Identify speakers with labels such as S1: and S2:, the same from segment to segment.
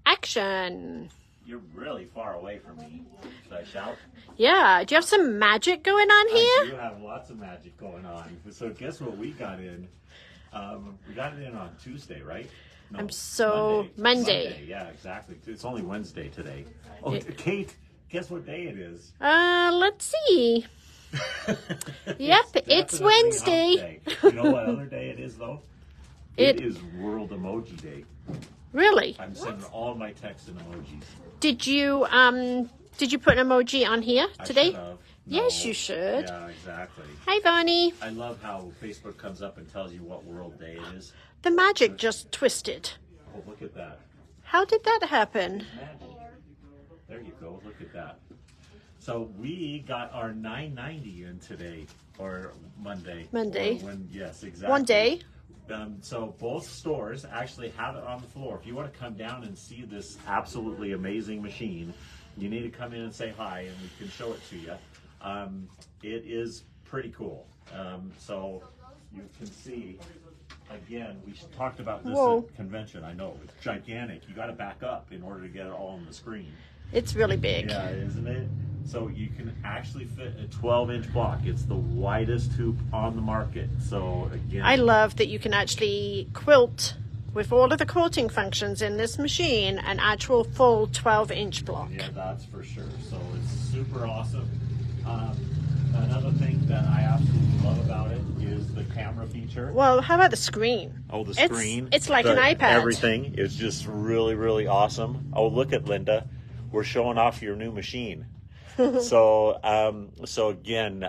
S1: action.
S2: You're really far away from me. Should I shout?
S1: Yeah, do you have some magic going on
S2: I
S1: here?
S2: do have lots of magic going on. So guess what we got in? We got it in on Tuesday, right? No, Monday. Yeah, exactly. It's only Wednesday today. Oh, Kate, guess what day it is?
S1: Let's see. Yep, it's Wednesday.
S2: You know what other day it is, though? It is World Emoji Day.
S1: Really?
S2: I'm sending all my texts in emojis.
S1: Did you put an emoji on here today?
S2: I should have. No.
S1: Yes, you should.
S2: Yeah, exactly.
S1: Hi, Bonnie.
S2: I love how Facebook comes up and tells you what World Day it is.
S1: The magic just twisted.
S2: Oh, look at that.
S1: How did that happen?
S2: Magic. There you go. Look at that. So we got our $9.90 in today, or Monday.
S1: Monday.
S2: Yes, exactly.
S1: One day.
S2: So both stores actually have it on the floor. If you want to come down and see this absolutely amazing machine, you need to come in and say hi, and we can show it to you. It is pretty cool. So you can see, again, we talked about this at convention. I know, it's gigantic. You got to back up in order to get it all on the screen.
S1: It's really big.
S2: Yeah, isn't it? So you can actually fit a 12-inch block. It's the widest hoop on the market. So again,
S1: I love that you can actually quilt with all of the quilting functions in this machine, an actual full 12-inch block.
S2: Yeah, that's for sure. So it's super awesome. Another thing that I absolutely love about it is the camera feature.
S1: Well, how about the screen?
S2: Oh, the screen.
S1: It's like an iPad.
S2: Everything is just really, really awesome. Oh, look at Linda. We're showing off your new machine. So again,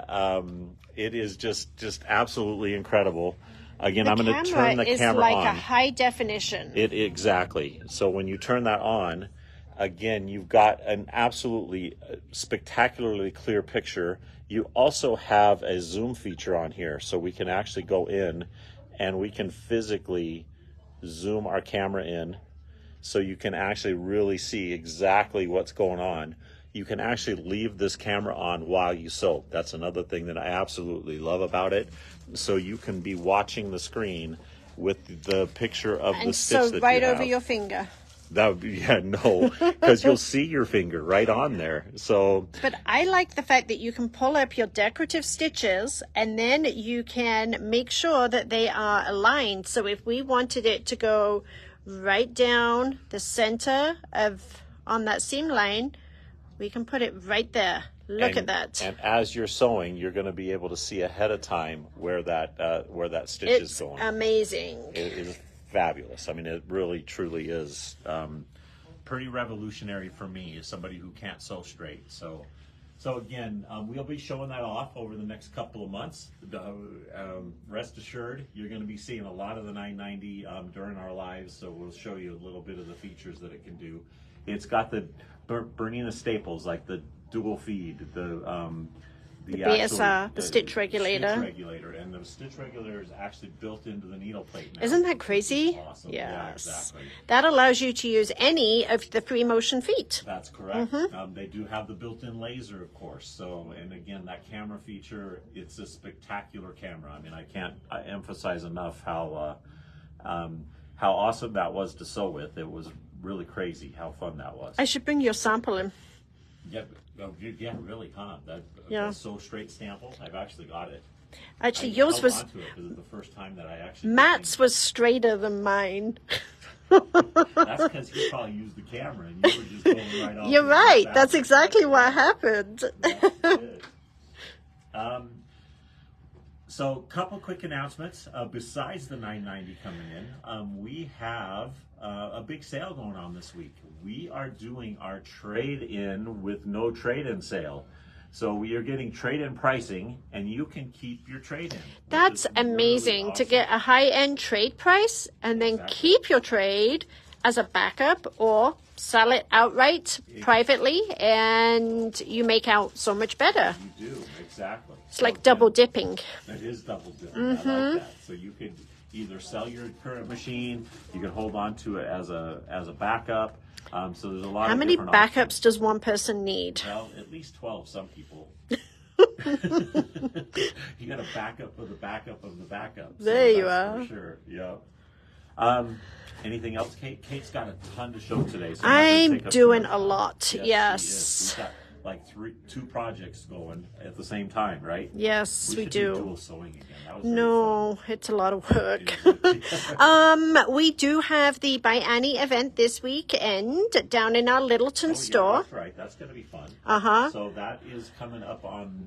S2: it is just absolutely incredible. Again, I'm going to turn the camera on.
S1: It's like a high definition.
S2: Exactly. So when you turn that on, again, you've got an absolutely spectacularly clear picture. You also have a zoom feature on here, so we can actually go in and we can physically zoom our camera in, so you can actually really see exactly what's going on. You can actually leave this camera on while you sew. That's another thing that I absolutely love about it. So you can be watching the screen with the picture of the stitch that you have.
S1: And so right over your finger.
S2: That would be, yeah, no, because you'll see your finger right on there. So,
S1: but I like the fact that you can pull up your decorative stitches and then you can make sure that they are aligned. So if we wanted it to go right down the center on that seam line, we can put it right there. Look at that.
S2: And as you're sewing, you're going to be able to see ahead of time where that stitch is going.
S1: It's amazing.
S2: It is fabulous. I mean, it really, truly is pretty revolutionary for me as somebody who can't sew straight. So again, we'll be showing that off over the next couple of months. Rest assured, you're going to be seeing a lot of the 990 during our lives. So we'll show you a little bit of the features that it can do. It's got the Bernina staples, like the dual feed, the
S1: BSR, the stitch regulator.
S2: And the stitch regulator is actually built into the needle plate now.
S1: Isn't that crazy?
S2: Awesome.
S1: Yes.
S2: Yeah, exactly.
S1: That allows you to use any of the free motion feet.
S2: That's correct. They do have the built-in laser, of course. So, and again, that camera feature, it's a spectacular camera. I mean, I can't emphasize enough how awesome that was to sew with. It was really crazy how fun that was.
S1: I should bring your sample in.
S2: Yeah, really, huh? That Sew Straight sample, I've actually got it.
S1: Actually, yours was.
S2: It was the first time that I actually.
S1: Matt's was straighter than mine.
S2: That's because he probably used the camera and you were just going right off.
S1: You're right. That's exactly what happened.
S2: So, a couple quick announcements. Besides the 990 coming in, we have a big sale going on this week. We are doing our trade-in with no trade-in sale. So we are getting trade-in pricing, and you can keep your trade-in.
S1: That's amazing, really awesome. To get a high-end trade price and then keep your trade as a backup or sell it outright privately, and you make out so much better.
S2: You do, exactly.
S1: It's like double dipping.
S2: It is double dipping. I like that. So you could either sell your current machine, you can hold on to it as a backup. So there's a lot.
S1: How many backups does one person need?
S2: Well, at least 12. Some people. You got a backup of the backup of the backup.
S1: There you are.
S2: For sure. Yep. Anything else, Kate? Kate's got a ton to show today. So
S1: I'm doing a lot.
S2: Yes. We've got like two projects going at the same time, right?
S1: Yes, we
S2: do.
S1: do.
S2: Dual sewing again. That was
S1: No, it's a lot of work. We do have the By Annie event this weekend down in our Littleton store.
S2: That's right. That's going to be fun.
S1: Uh-huh.
S2: So that is coming up on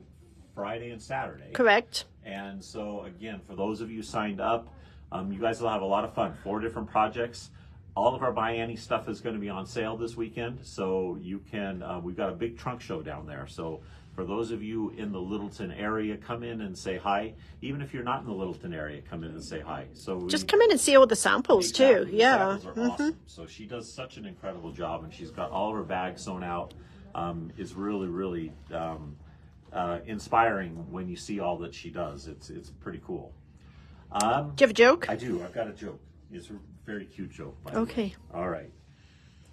S2: Friday and Saturday.
S1: Correct.
S2: And so again, for those of you signed up, you guys will have a lot of fun. 4 different projects. All of our By Annie stuff is going to be on sale this weekend, so you can. We've got a big trunk show down there. So for those of you in the Littleton area, come in and say hi. Even if you're not in the Littleton area, come in and say hi. So
S1: just come in and see all the samples too. Yeah.
S2: The samples are awesome. So she does such an incredible job, and she's got all of her bags sewn out. It's really, really inspiring when you see all that she does. It's pretty cool.
S1: Do you have a joke?
S2: I do. I've got a joke. It's a very cute joke, by the way. All right.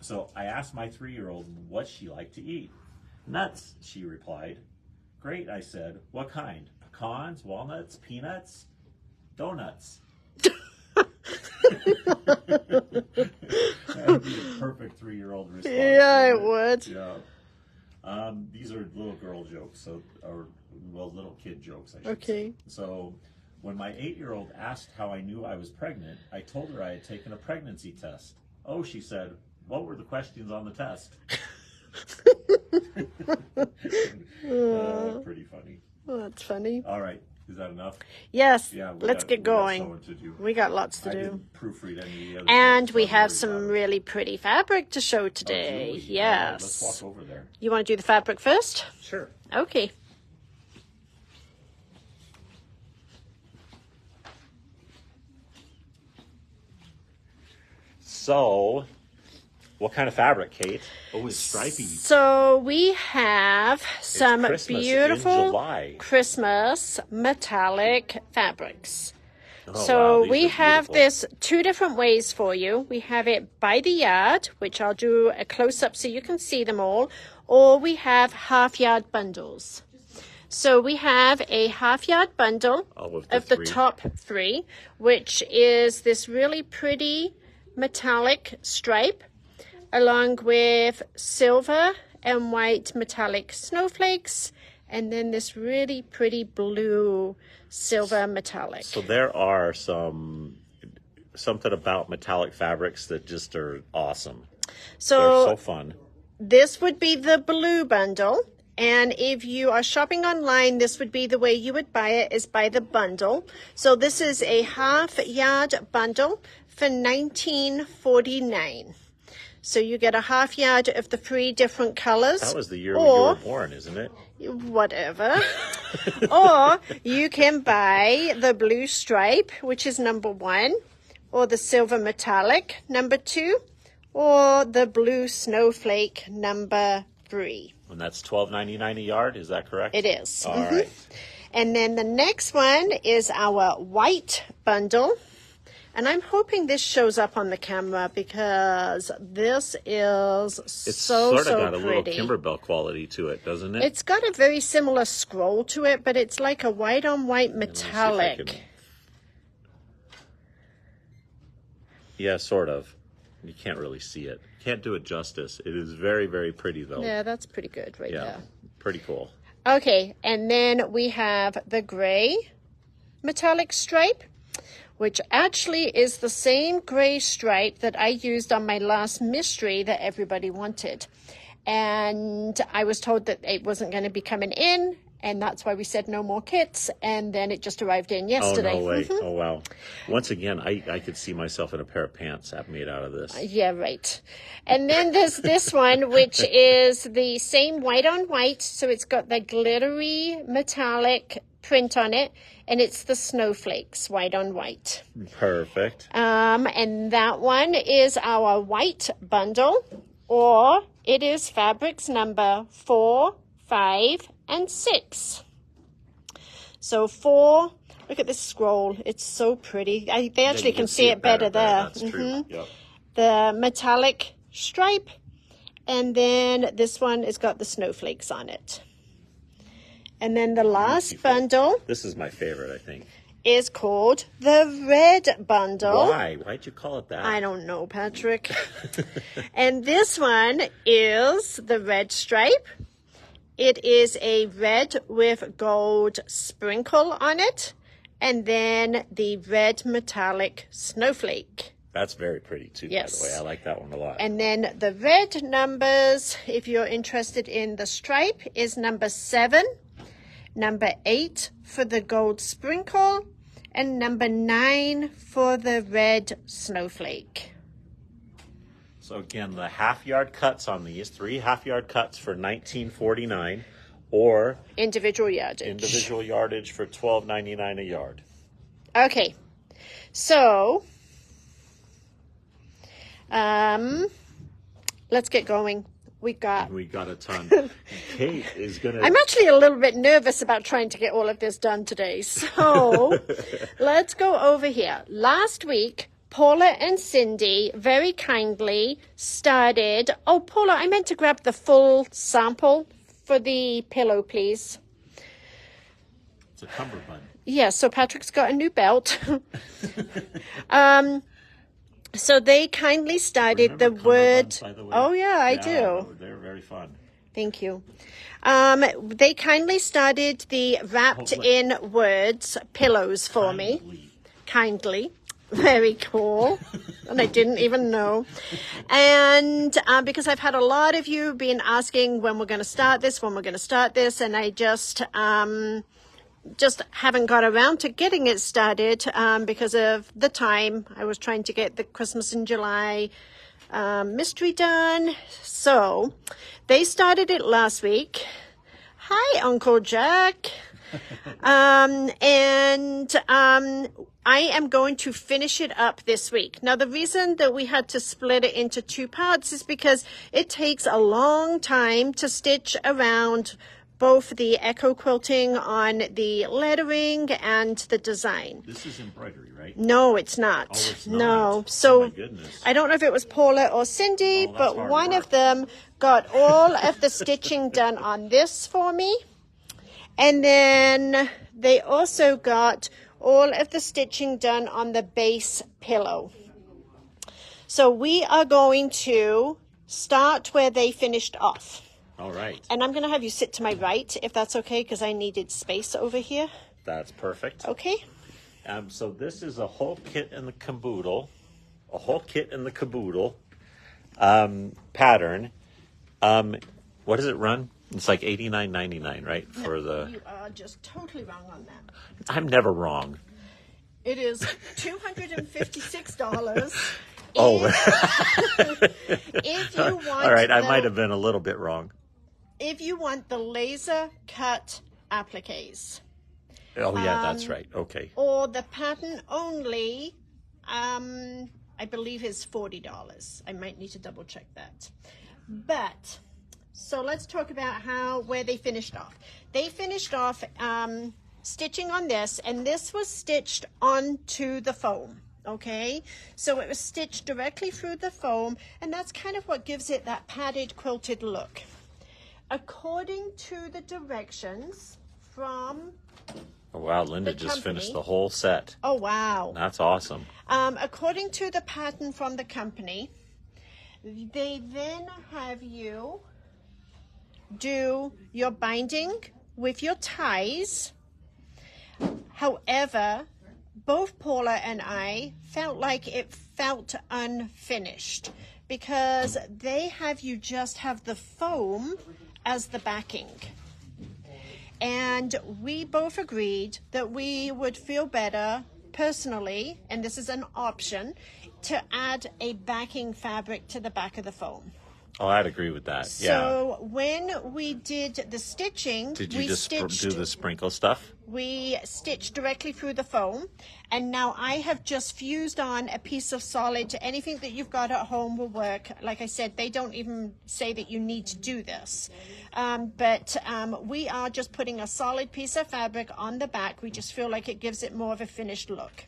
S2: So I asked my 3-year-old what she liked to eat. Nuts, she replied. Great, I said. What kind? Pecans, walnuts, peanuts, donuts. That would be a perfect 3-year-old response.
S1: Yeah, it would.
S2: Yeah. These are little girl jokes, little kid jokes, I should
S1: say.
S2: So when my 8-year-old asked how I knew I was pregnant, I told her I had taken a pregnancy test. Oh, she said, what were the questions on the test? Pretty funny.
S1: Oh, that's funny.
S2: All right. Is that enough?
S1: Yes. Yeah, let's get going. We got lots to do.
S2: Didn't proofread any of the other
S1: and
S2: things,
S1: we have some really pretty fabric to show today.
S2: Oh,
S1: yes.
S2: Right, let's walk over there.
S1: You want to do the fabric first?
S2: Sure.
S1: Okay.
S2: So, what kind of fabric, Kate? Oh, it's stripy.
S1: So we have some beautiful
S2: Christmas
S1: metallic fabrics.
S2: Oh,
S1: so
S2: wow,
S1: we have this 2 different ways for you. We have it by the yard, which I'll do a close-up so you can see them all, or we have half-yard bundles. So we have a half-yard bundle of the top 3, which is this really pretty metallic stripe, along with silver and white metallic snowflakes, and then this really pretty blue silver metallic.
S2: So there are something about metallic fabrics that just are awesome.
S1: So
S2: they're so fun.
S1: This would be the blue bundle. And if you are shopping online, this would be the way you would buy it, is by the bundle. So this is a half-yard bundle for $19.49. So you get a half-yard of the 3 different colors.
S2: That was the year when you were born, isn't it?
S1: Whatever. Or you can buy the blue stripe, which is number 1, or the silver metallic, number 2, or the blue snowflake, number 3.
S2: And that's $12.99 a yard, is that correct?
S1: It is.
S2: All right.
S1: And then the next one is our white bundle. And I'm hoping this shows up on the camera because this is
S2: it's
S1: so
S2: got
S1: pretty.
S2: A little Kimberbell quality to it, doesn't it?
S1: It's got a very similar scroll to it, but it's like a white-on-white metallic.
S2: Yeah, sort of. You can't really see it. Can't do it justice. It is very, very pretty, though.
S1: Yeah, that's pretty good right there.
S2: Pretty cool.
S1: Okay, and then we have the gray metallic stripe, which actually is the same gray stripe that I used on my last mystery that everybody wanted. And I was told that it wasn't going to be coming in, and that's why we said no more kits, and then it just arrived in yesterday.
S2: Oh, no way. Oh, wow. Once again, I could see myself in a pair of pants made out of this.
S1: Yeah, right. And then there's this one, which is the same white on white, so it's got the glittery metallic print on it, and it's the snowflakes, white on white.
S2: Perfect.
S1: And that one is our white bundle, or it is fabrics number 4, 5, and 6. So 4, look at this scroll. It's so pretty. They actually can see it better there.
S2: That's true. Yep.
S1: The metallic stripe, and then this one has got the snowflakes on it. And then the last bundle.
S2: This is my favorite, I think.
S1: is called the red bundle.
S2: Why? Why'd you call it that?
S1: I don't know, Patrick. And this one is the red stripe. It is a red with gold sprinkle on it. And then the red metallic snowflake.
S2: That's very pretty too,
S1: Yes.
S2: by the way. I like that one a lot.
S1: And then the red numbers, if you're interested in the stripe, is number 7, number 8 for the gold sprinkle, and number 9 for the red snowflake.
S2: So again, the half-yard cuts on these, 3 half-yard cuts for $19.49, or
S1: Individual yardage.
S2: individual yardage for $12.99 a yard.
S1: Okay, so let's get going. We got
S2: a ton. Kate is gonna.
S1: I'm actually a little bit nervous about trying to get all of this done today. So let's go over here. Last week, Paula and Cindy very kindly started. Oh, Paula, I meant to grab the full sample for the pillow, please.
S2: It's a cummerbund.
S1: Yeah, so Patrick's got a new belt. So they kindly started
S2: Remember
S1: the word.
S2: cummerbunds, by the way?
S1: Oh, yeah, I do.
S2: They're very fun.
S1: Thank you. They kindly started the wrapped in words pillows for me. Kindly. Very cool. And I didn't even know. And because I've had a lot of you been asking when we're going to start this, and I just haven't got around to getting it started because of the time. I was trying to get the Christmas in July mystery done. So they started it last week. Hi, Uncle Jack. I am going to finish it up this week. Now, the reason that we had to split it into 2 parts is because it takes a long time to stitch around both the echo quilting on the lettering and the design.
S2: This is embroidery, right?
S1: No, it's not.
S2: Oh, it's not.
S1: No. So
S2: Oh, my goodness.
S1: I don't know if it was Paula or Cindy,
S2: that's
S1: but
S2: hard
S1: one
S2: work.
S1: of them got all of the stitching done on this for me. And then they also got all of the stitching done on the base pillow. So we are going to start where they finished off.
S2: All right.
S1: And I'm going to have you sit to my right, if that's okay, because I needed space over here.
S2: That's perfect.
S1: Okay.
S2: So this is a whole kit in the caboodle. Pattern. What does it run? It's like $89.99, right? For the.
S1: You are just totally wrong on that.
S2: I'm never wrong.
S1: It is $256.
S2: Oh.
S1: If you want
S2: All right, I
S1: the-
S2: might have been a little bit wrong.
S1: If you want the laser cut appliques
S2: Oh yeah, that's right. Okay.
S1: or the pattern only, I believe is $40. I might need to double check that. But so let's talk about where they finished off. They finished off stitching on this, and this was stitched onto the foam. Okay, so it was stitched directly through the foam, and that's kind of what gives it that padded quilted look. According to the directions from,
S2: Oh, wow, Linda
S1: the
S2: just
S1: company.
S2: finished the whole set.
S1: oh wow,
S2: That's awesome.
S1: according to the pattern from the company, they then have you do your binding with your ties. However, both Paula and I felt like it felt unfinished because they have you just have the foam as the backing. And we both agreed that we would feel better personally, and this is an option, to add a backing fabric to the back of the foam.
S2: Oh, I'd agree with that.
S1: So when we did the stitching,
S2: Did you
S1: we
S2: just
S1: stitched,
S2: do the sprinkle stuff?
S1: we stitched directly through the foam, and now I have just fused on a piece of solid. Anything that you've got at home will work. Like I said, they don't even say that you need to do this. But we are just putting a solid piece of fabric on the back. We just feel like it gives it more of a finished look.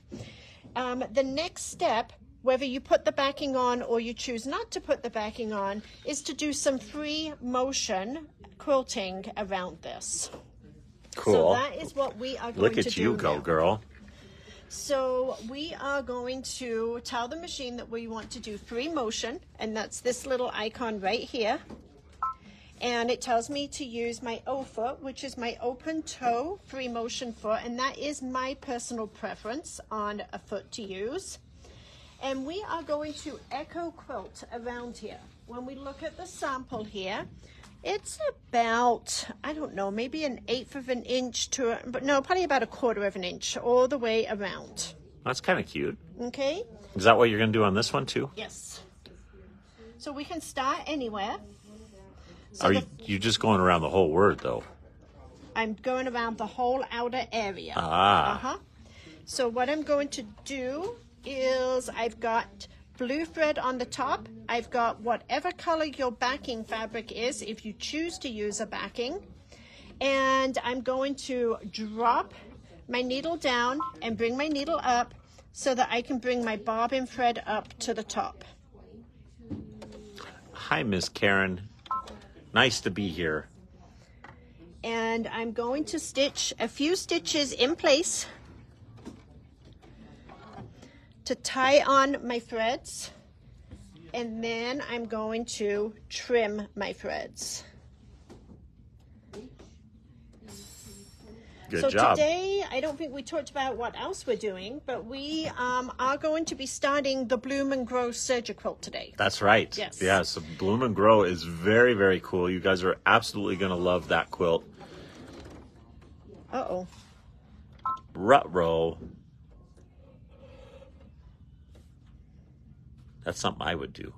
S1: The next step, whether you put the backing on or you choose not to put the backing on, is to do some free motion quilting around this.
S2: Cool.
S1: So that is what we are going
S2: Look
S1: to
S2: at
S1: do
S2: you go,
S1: now.
S2: girl.
S1: So we are going to tell the machine that we want to do free motion, and that's this little icon right here. And it tells me to use my O foot, which is my open toe free motion foot, and that is my personal preference on a foot to use. And we are going to echo quilt around here. When we look at the sample here, it's about, I don't know, maybe 1/8 of an inch to, but no, probably about 1/4 of an inch all the way around.
S2: That's kind of cute.
S1: Okay?
S2: Is that what you're going to do on this one too?
S1: Yes. So we can start anywhere. So
S2: Are you just going around the whole word though?
S1: I'm going around the whole outer area.
S2: Ah.
S1: So what I'm going to do is I've got blue thread on the top. I've got whatever color your backing fabric is, if you choose to use a backing. And I'm going to drop my needle down and bring my needle up so that I can bring my bobbin thread up to the top.
S2: Hi, Miss Karen. Nice to be here.
S1: And I'm going to stitch a few stitches in place to tie on my threads, and then I'm going to trim my threads.
S2: Good job.
S1: Today, I don't think we talked about what else we're doing, but we are going to be starting the Bloom and Grow Serger Quilt today.
S2: That's right.
S1: Yes.
S2: Yeah, so Bloom and Grow is very, very cool. You guys are absolutely going to love that quilt.
S1: Uh-oh.
S2: Ruh-roh. That's something I would do.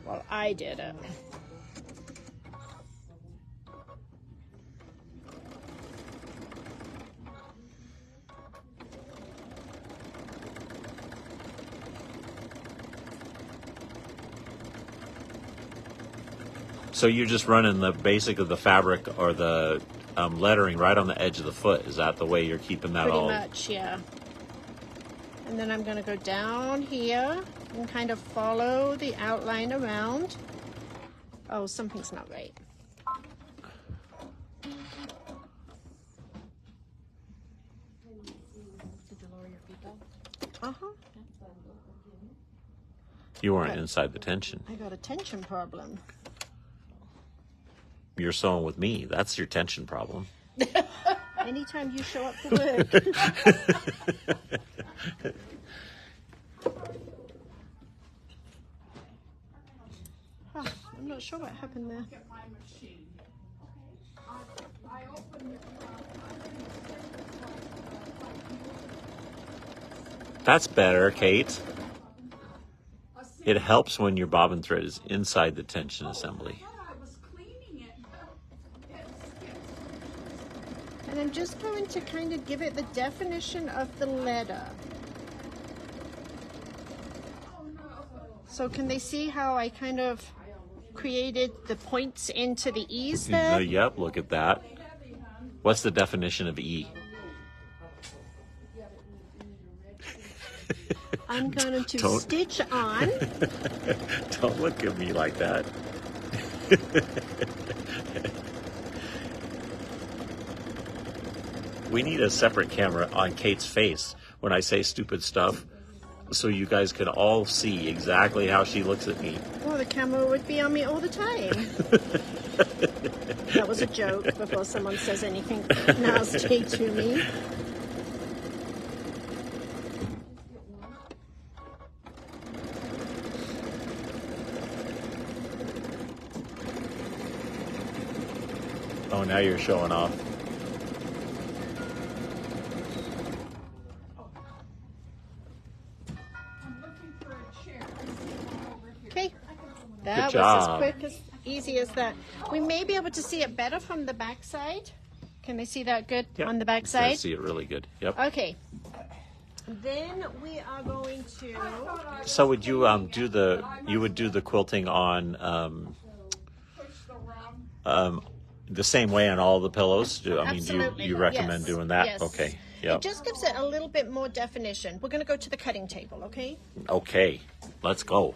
S1: Well, I did it.
S2: So you're just running the basic of the fabric or the lettering right on the edge of the foot. Is that the way you're keeping that all?
S1: Pretty much, yeah. And then I'm going to go down here and kind of follow the outline around. Oh, something's not right.
S3: Did you lower your feet though?
S1: Uh-huh.
S2: You weren't inside the tension.
S1: I got a tension problem.
S2: You're sewing with me. That's your tension problem.
S1: Anytime you show up for work. Huh, I'm not sure what happened there.
S2: That's better, Kate. It helps when your bobbin thread is inside the tension assembly.
S1: And I'm just going to kind of give it the definition of the letter. So can they see how I kind of created the points into the E's there?
S2: Yep, look at that. What's the definition of E?
S1: I'm going to stitch on.
S2: Don't look at me like that. We need a separate camera on Kate's face when I say stupid stuff so you guys can all see exactly how she looks at me.
S1: Well, the camera would be on me all the time. That was a joke before someone says anything nasty to me.
S2: Oh, now you're showing off.
S1: Okay, that was as quick, as easy as that. We may be able to see it better from the back side. Can they see that good on the back side?
S2: I see it really good. Yep.
S1: Okay. Then we are going to.
S2: So would you do the quilting on the same way on all the pillows?
S1: Absolutely.
S2: Do you recommend doing that?
S1: Yes.
S2: Okay. Yep.
S1: It just gives it a little bit more definition. We're going to go to the cutting table, okay?
S2: Okay. Let's go.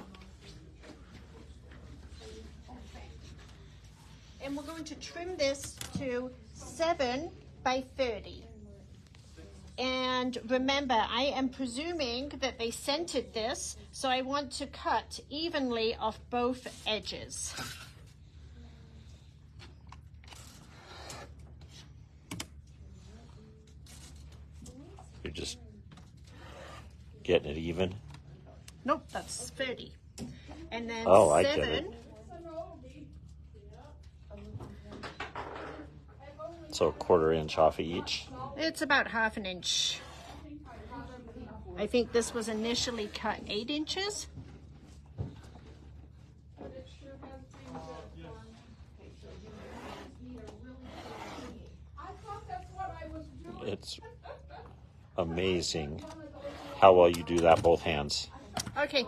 S1: And we're going to trim this to 7 by 30. And remember, I am presuming that they centered this, so I want to cut evenly off both edges.
S2: You're just getting it even?
S1: Nope, that's 30. And then
S2: Oh, I get
S1: 7.
S2: it. So a 1/4 inch off of each.
S1: It's about 1/2 inch. I think this was initially cut 8 inches.
S2: It's amazing how well you do that both hands.
S1: Okay,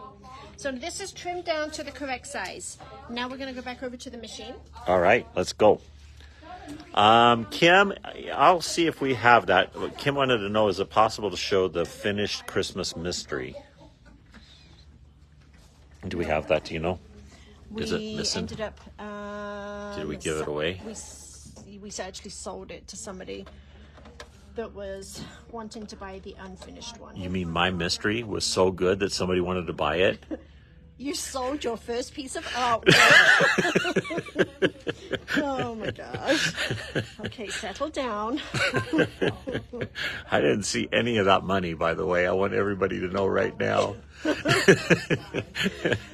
S1: so this is trimmed down to the correct size. Now we're going to go back over to the machine.
S2: All right, let's go. Kim, I'll see if we have that. What Kim wanted to know, is it possible to show the finished Christmas mystery? Do we have that? Do you know? Is it missing?
S1: Ended up.
S2: Did we give it away?
S1: We actually sold it to somebody that was wanting to buy the unfinished one.
S2: You mean my mystery was so good that somebody wanted to buy it?
S1: You sold your first piece of artwork. Oh my gosh. Okay, settle down.
S2: I didn't see any of that money, by the way. I want everybody to know right now.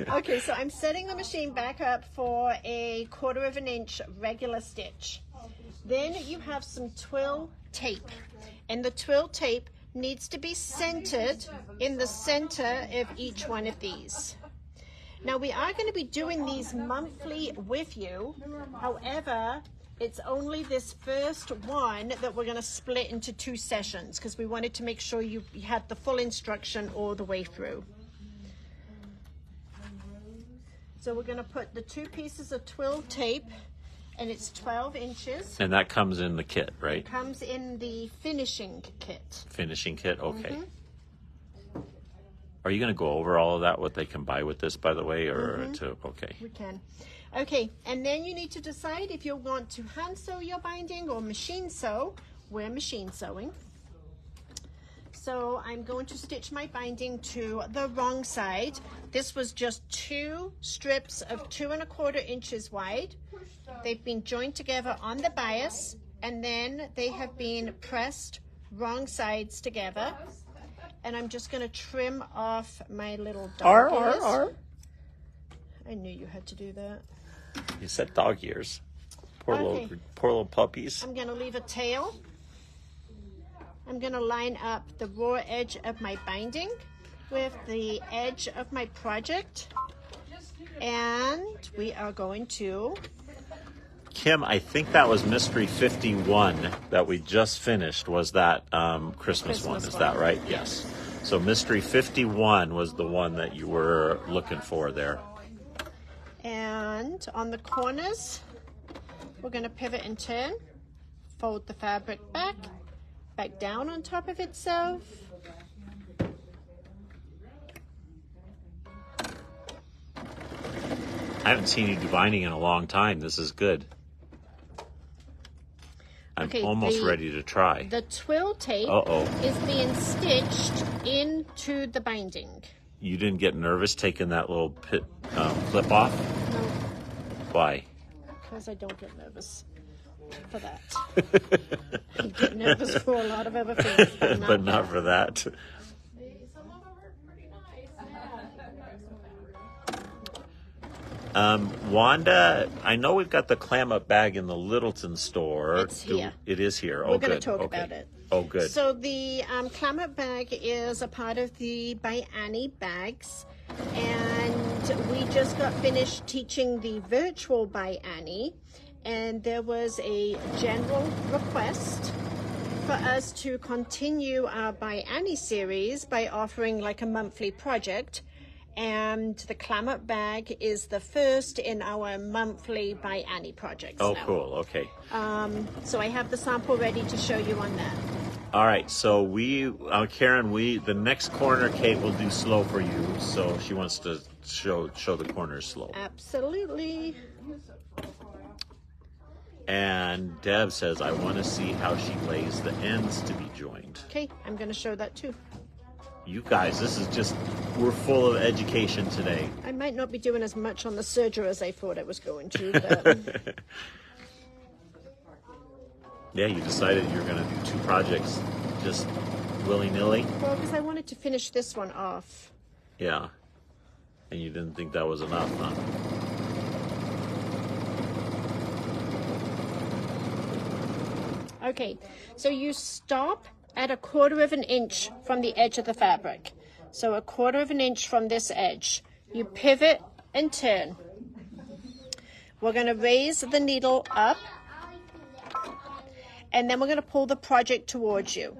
S1: Okay, so I'm setting the machine back up for a 1/4 inch regular stitch. Then you have some twill tape, and the twill tape needs to be centered in the center of each one of these. Now we are going to be doing these monthly with you. However, it's only this first one that we're going to split into 2 sessions because we wanted to make sure you had the full instruction all the way through. So we're going to put the 2 pieces of twill tape, and it's 12 inches.
S2: And that comes in the kit, right?
S1: Comes in the finishing kit.
S2: Finishing kit, okay. Are you going to go over all of that, what they can buy with this, by the way, or okay.
S1: We can. Okay, and then you need to decide if you want to hand sew your binding or machine sew. We're machine sewing. So I'm going to stitch my binding to the wrong side. This was just 2 strips of 2 1/4 inches wide. They've been joined together on the bias, and then they have been pressed wrong sides together. And I'm just going to trim off my little dog ears. I knew you had to do that.
S2: You said dog ears. Poor little puppies.
S1: I'm going to leave a tail. I'm going to line up the raw edge of my binding with the edge of my project. And we are going to...
S2: Kim, I think that was Mystery 51 that we just finished, was that Christmas one. Is that right? Yes. So Mystery 51 was the one that you were looking for there.
S1: And on the corners, we're going to pivot and turn, fold the fabric back down on top of itself.
S2: I haven't seen you do binding in a long time. This is good. I'm almost ready to try.
S1: The twill tape is being stitched into the binding.
S2: You didn't get nervous taking that little clip off?
S1: No.
S2: Why?
S1: Because I don't get nervous for that. I get nervous for a lot of other things,
S2: but not for that.
S3: Some of them are pretty nice.
S2: Wanda, I know we've got the clam up bag in the Littleton store.
S1: It's here.
S2: It is here.
S1: We're going to talk about it.
S2: Oh, good.
S1: So the clam up bag is a part of the By Annie bags. And we just got finished teaching the virtual By Annie. And there was a general request for us to continue our By Annie series by offering like a monthly project. And the clam up bag is the first in our monthly By Annie projects.
S2: Oh,
S1: now.
S2: cool. Okay.
S1: So I have the sample ready to show you on that.
S2: All right. So Karen, the next corner Kate will do slow for you. So she wants to show the corners slow.
S1: Absolutely.
S2: And Deb says, I want to see how she lays the ends to be joined.
S1: Okay, I'm going to show that too.
S2: You guys, this is just, we're full of education today.
S1: I might not be doing as much on the serger as I thought I was going to, but...
S2: Yeah, you decided you're going to do 2 projects just willy-nilly?
S1: Well, because I wanted to finish this one off.
S2: Yeah. And you didn't think that was enough, huh?
S1: Okay, so you stop at 1/4 of an inch from the edge of the fabric. So 1/4 of an inch from this edge. You pivot and turn. We're going to raise the needle up, and then we're going to pull the project towards you.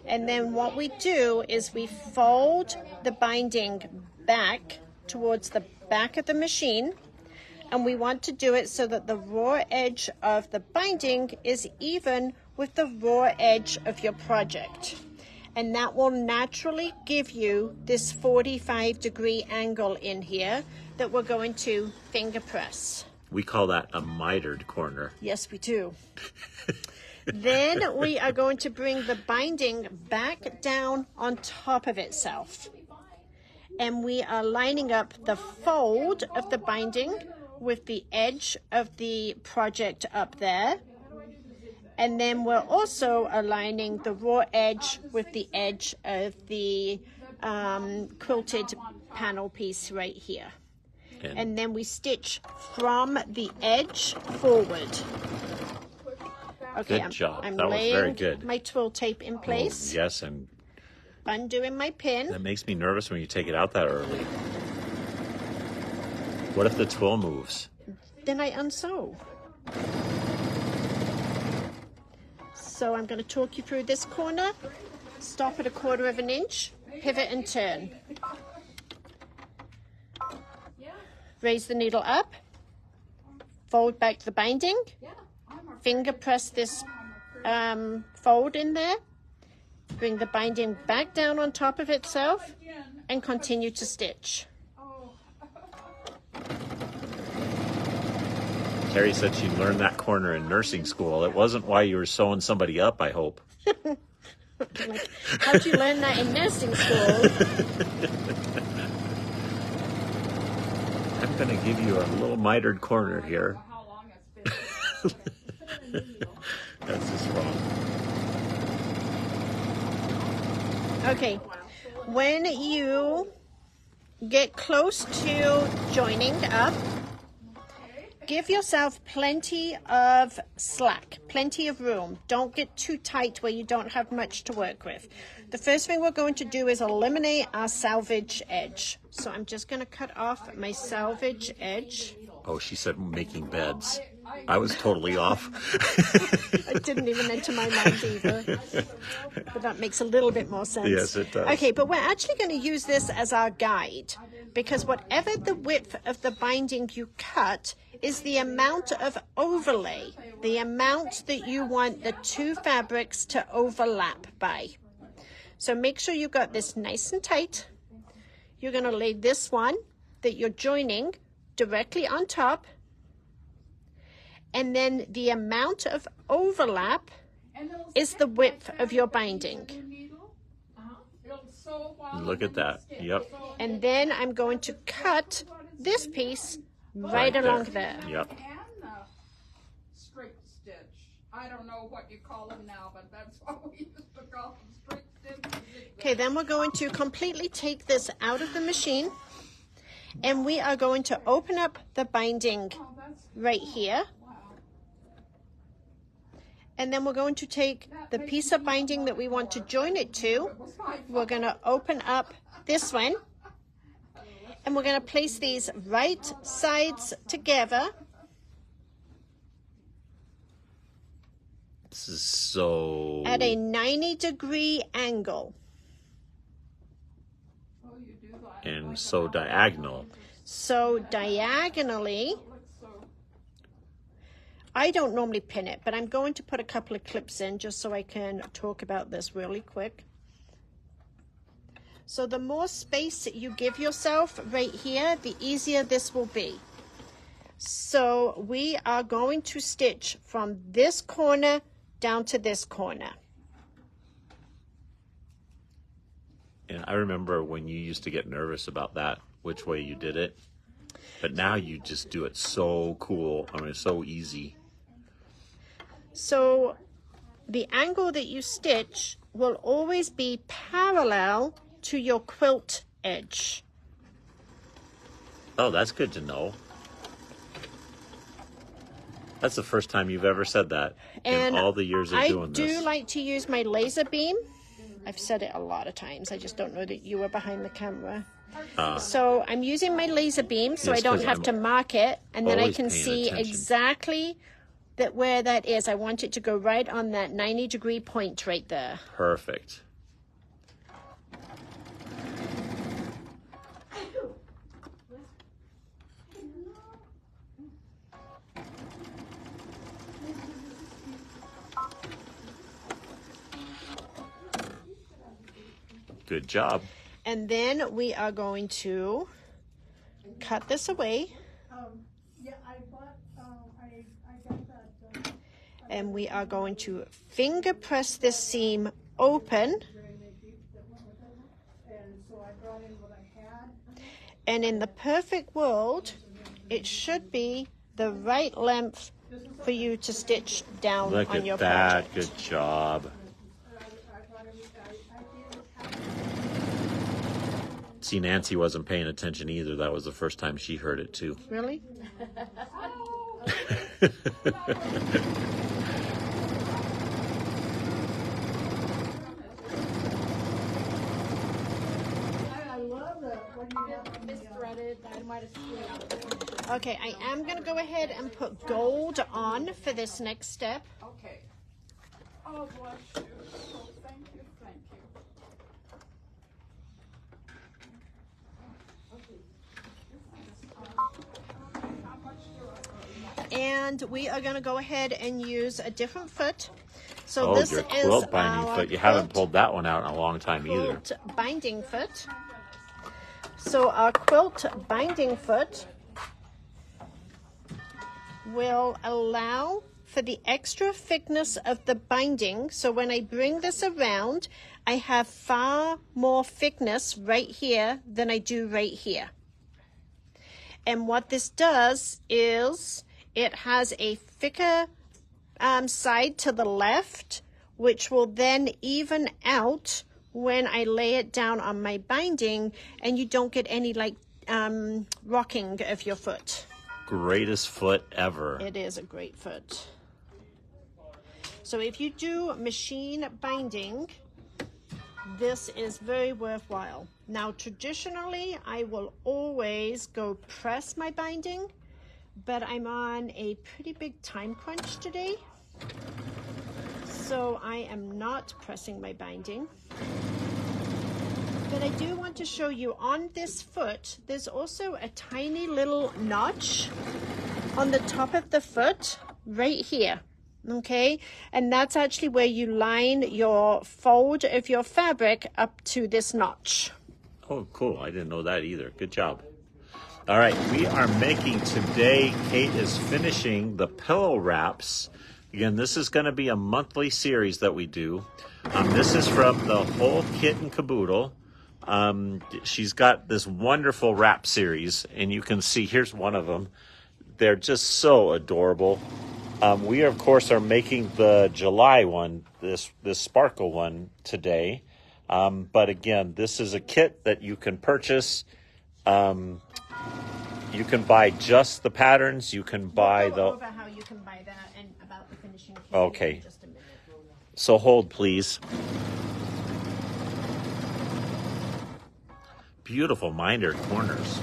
S1: And then what we do is we fold the binding back towards the back of the machine, and we want to do it so that the raw edge of the binding is even with the raw edge of your project. And that will naturally give you this 45-degree angle in here that we're going to finger press.
S2: We call that a mitered corner.
S1: Yes, we do. Then we are going to bring the binding back down on top of itself. And we are lining up the fold of the binding with the edge of the project up there. And then we're also aligning the raw edge with the edge of the quilted panel piece right here. And then we stitch from the edge forward. Okay,
S2: Good job.
S1: I'm
S2: That was
S1: laying
S2: very good.
S1: my twill tape in place.
S2: Oh, yes, and
S1: Undoing my pin.
S2: that makes me nervous when you take it out that early. What if the twill moves?
S1: Then I unsew. So I'm going to talk you through this corner. Stop at 1/4 of an inch. Pivot and turn. Raise the needle up. Fold back the binding. Finger press this fold in there. Bring the binding back down on top of itself and continue to stitch.
S2: Carrie said she learned that corner in nursing school. It wasn't why you were sewing somebody up, I hope.
S1: Like, how'd you learn that in nursing school?
S2: I'm going to give you a little mitered corner here. That's just wrong.
S1: Okay, when you get close to joining up, give yourself plenty of slack, plenty of room. Don't get too tight where you don't have much to work with. The first thing we're going to do is eliminate our salvage edge. So I'm just going to cut off my salvage edge.
S2: Oh, she said making beds. I was totally off.
S1: It didn't even enter my mind either. But that makes a little bit more sense.
S2: Yes, it does.
S1: Okay, but we're actually going to use this as our guide, because whatever the width of the binding you cut is the amount of overlay, the amount that you want the 2 fabrics to overlap by. So make sure you got this nice and tight. You're going to lay this one that you're joining directly on top. And then the amount of overlap is the width of your binding.
S2: Look at that. Yep.
S1: And then I'm going to cut this piece right along there.
S2: Yep.
S3: And the straight stitch. I don't know what you call them now, but that's what we used to call them, straight stitch.
S1: Okay, then we're going to completely take this out of the machine, and we are going to open up the binding right here. And then we're going to take the piece of binding that we want to join it to. We're going to open up this one. And we're going to place these right sides together.
S2: This is so...
S1: At a 90-degree angle.
S2: And so diagonal.
S1: So diagonally... I don't normally pin it, but I'm going to put a couple of clips in just so I can talk about this really quick. So the more space that you give yourself right here, the easier this will be. So we are going to stitch from this corner down to this corner.
S2: And I remember when you used to get nervous about that, which way you did it. But now you just do it so cool. I mean, it's so easy.
S1: So the angle that you stitch will always be parallel to your quilt edge.
S2: Oh, that's good to know. That's the first time you've ever said that in all the years of doing this.
S1: I do like to use my laser beam. I've said it a lot of times. I just don't know that you were behind the camera. So I'm using my laser beam so
S2: Yes,
S1: I don't
S2: 'cause
S1: have
S2: I'm
S1: to mark it. And then I
S2: always
S1: can
S2: paying
S1: see
S2: attention.
S1: exactly where that is. I want it to go right on that 90-degree point right there.
S2: Perfect. Good job.
S1: And then we are going to cut this away.
S4: Yeah, I bought, I got that.
S1: And we are going to finger press this seam open.
S4: And so I brought in what I had.
S1: And in the perfect world, it should be the right length for you to stitch down
S2: Look
S1: on
S2: at
S1: your
S2: that.
S1: project.
S2: Good job. See, Nancy wasn't paying attention either. That was the first time she heard it too.
S1: Really?
S4: I love that when you have
S3: This threaded, I might have screwed.
S1: Okay, I am going to go ahead and put gold on for this next step.
S3: Okay. Oh, bless you. Oh, thank you, thank you. How much do I?
S1: And we are going to go ahead and use a different foot. So
S2: Oh,
S1: this
S2: your
S1: is
S2: quilt binding
S1: our
S2: foot. You haven't
S1: quilt
S2: pulled that one out in a long time either.
S1: quilt binding foot. So our quilt binding foot will allow for the extra thickness of the binding. So when I bring this around, I have far more thickness right here than I do right here. And what this does is it has a thicker side to the left, which will then even out when I lay it down on my binding, and you don't get any like rocking of your foot.
S2: Greatest foot ever.
S1: It is a great foot. So if you do machine binding, this is very worthwhile. Now, traditionally, I will always go press my binding, but I'm on a pretty big time crunch today. So I am not pressing my binding. But I do want to show you on this foot, there's also a tiny little notch on the top of the foot right here. Okay, and that's actually where you line your fold of your fabric up to this notch.
S2: Oh, cool. I didn't know that either. Good job. All right, we are making today, Kate is finishing the pillow wraps. Again, this is going to be a monthly series that we do. This is from the whole kit and caboodle. She's got this wonderful wrap series, and you can see, here's one of them. They're just so adorable. We, of course, are making the July one, this sparkle one today. But again, this is a kit that you can purchase. You can buy just the patterns. You can buy
S1: We'll go over how you can buy that and about the finishing kit
S2: Okay.
S1: in just a minute.
S2: So hold, please. Beautiful miter corners.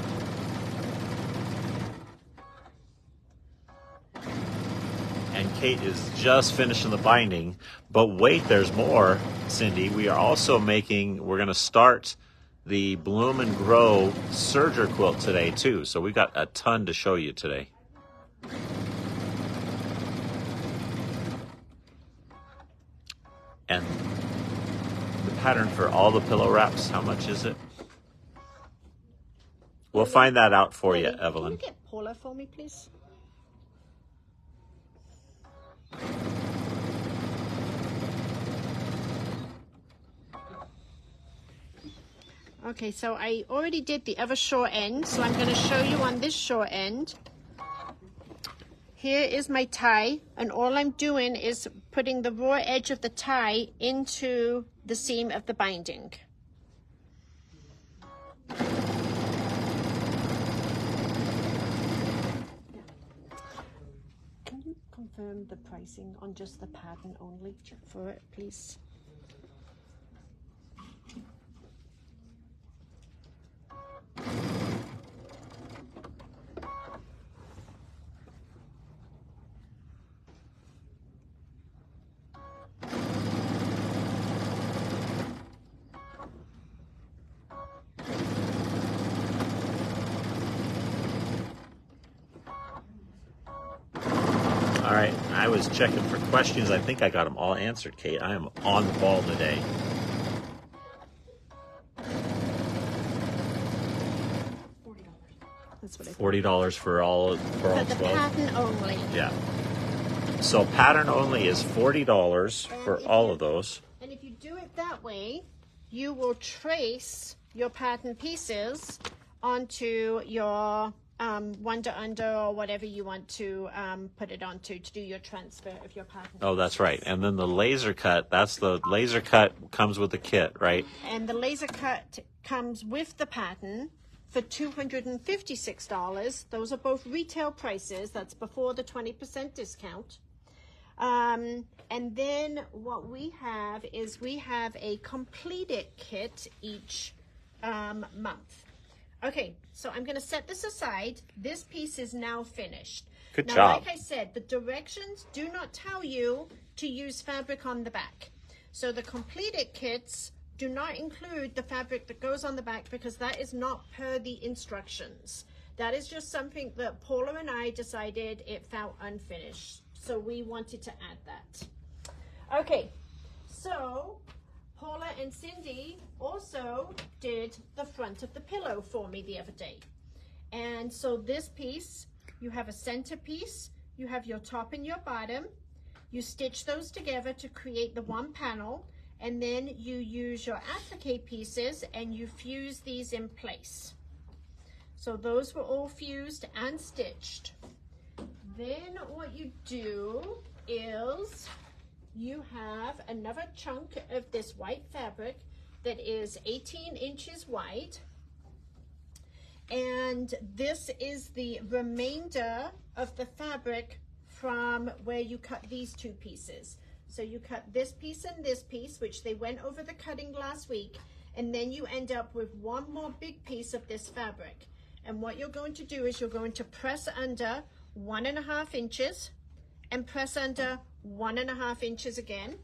S2: And Kate is just finishing the binding. But wait, there's more, Cindy. We are also making, we're going to start the Bloom and Grow Serger quilt today too. So we got a ton to show you today. And the pattern for all the pillow wraps, how much is it? We'll find that out for you,
S1: Lily,
S2: Evelyn.
S1: Can you get Paula for me, please? Okay, so I already did the other short end, so I'm going to show you on this short end. Here is my tie, and all I'm doing is putting the raw edge of the tie into the seam of the binding. Can you confirm the pricing on just the pattern only for it, please?
S2: All right, I was checking for questions. I think I got them all answered, Kate. I am on the ball today.
S1: That's what I
S2: $40 for all
S1: For the
S2: 12.
S1: pattern only.
S2: Yeah. So pattern only is $40 for all of those.
S1: And if you do it that way, you will trace your pattern pieces onto your wonder under or whatever you want to put it onto to do your transfer of your pattern.
S2: Oh, that's right. And then the laser cut, that's the laser cut comes with the kit, right?
S1: And the laser cut comes with the pattern for $256. Those are both retail prices. That's before the 20% discount. And then what we have is we have a completed kit each month. Okay, so I'm going to set this aside. This piece is now finished.
S2: Good
S1: now,
S2: job.
S1: like I said, the directions do not tell you to use fabric on the back. So the completed kits do not include the fabric that goes on the back because that is not per the instructions. That is just something that Paula and I decided it felt unfinished. So we wanted to add that. Okay, so Paula and Cindy also did the front of the pillow for me the other day. And so this piece, you have a center piece, you have your top and your bottom, you stitch those together to create the one panel, and then you use your applique pieces and you fuse these in place. So those were all fused and stitched. Then what you do is you have another chunk of this white fabric that is 18 inches wide, and this is the remainder of the fabric from where you cut these two pieces. So you cut this piece and this piece, which they went over the cutting last week, and then you end up with one more big piece of this fabric. And what you're going to do is you're going to press under 1.5 inches and press under 1.5 inches again.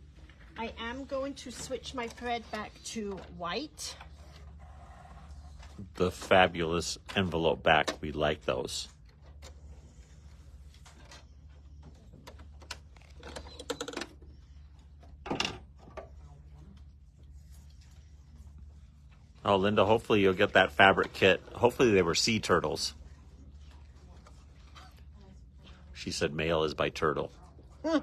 S1: I am going to switch my thread back to white.
S2: The fabulous envelope back, we like those. Oh, Linda, hopefully you'll get that fabric kit. Hopefully they were sea turtles. She said male is by turtle.
S1: No,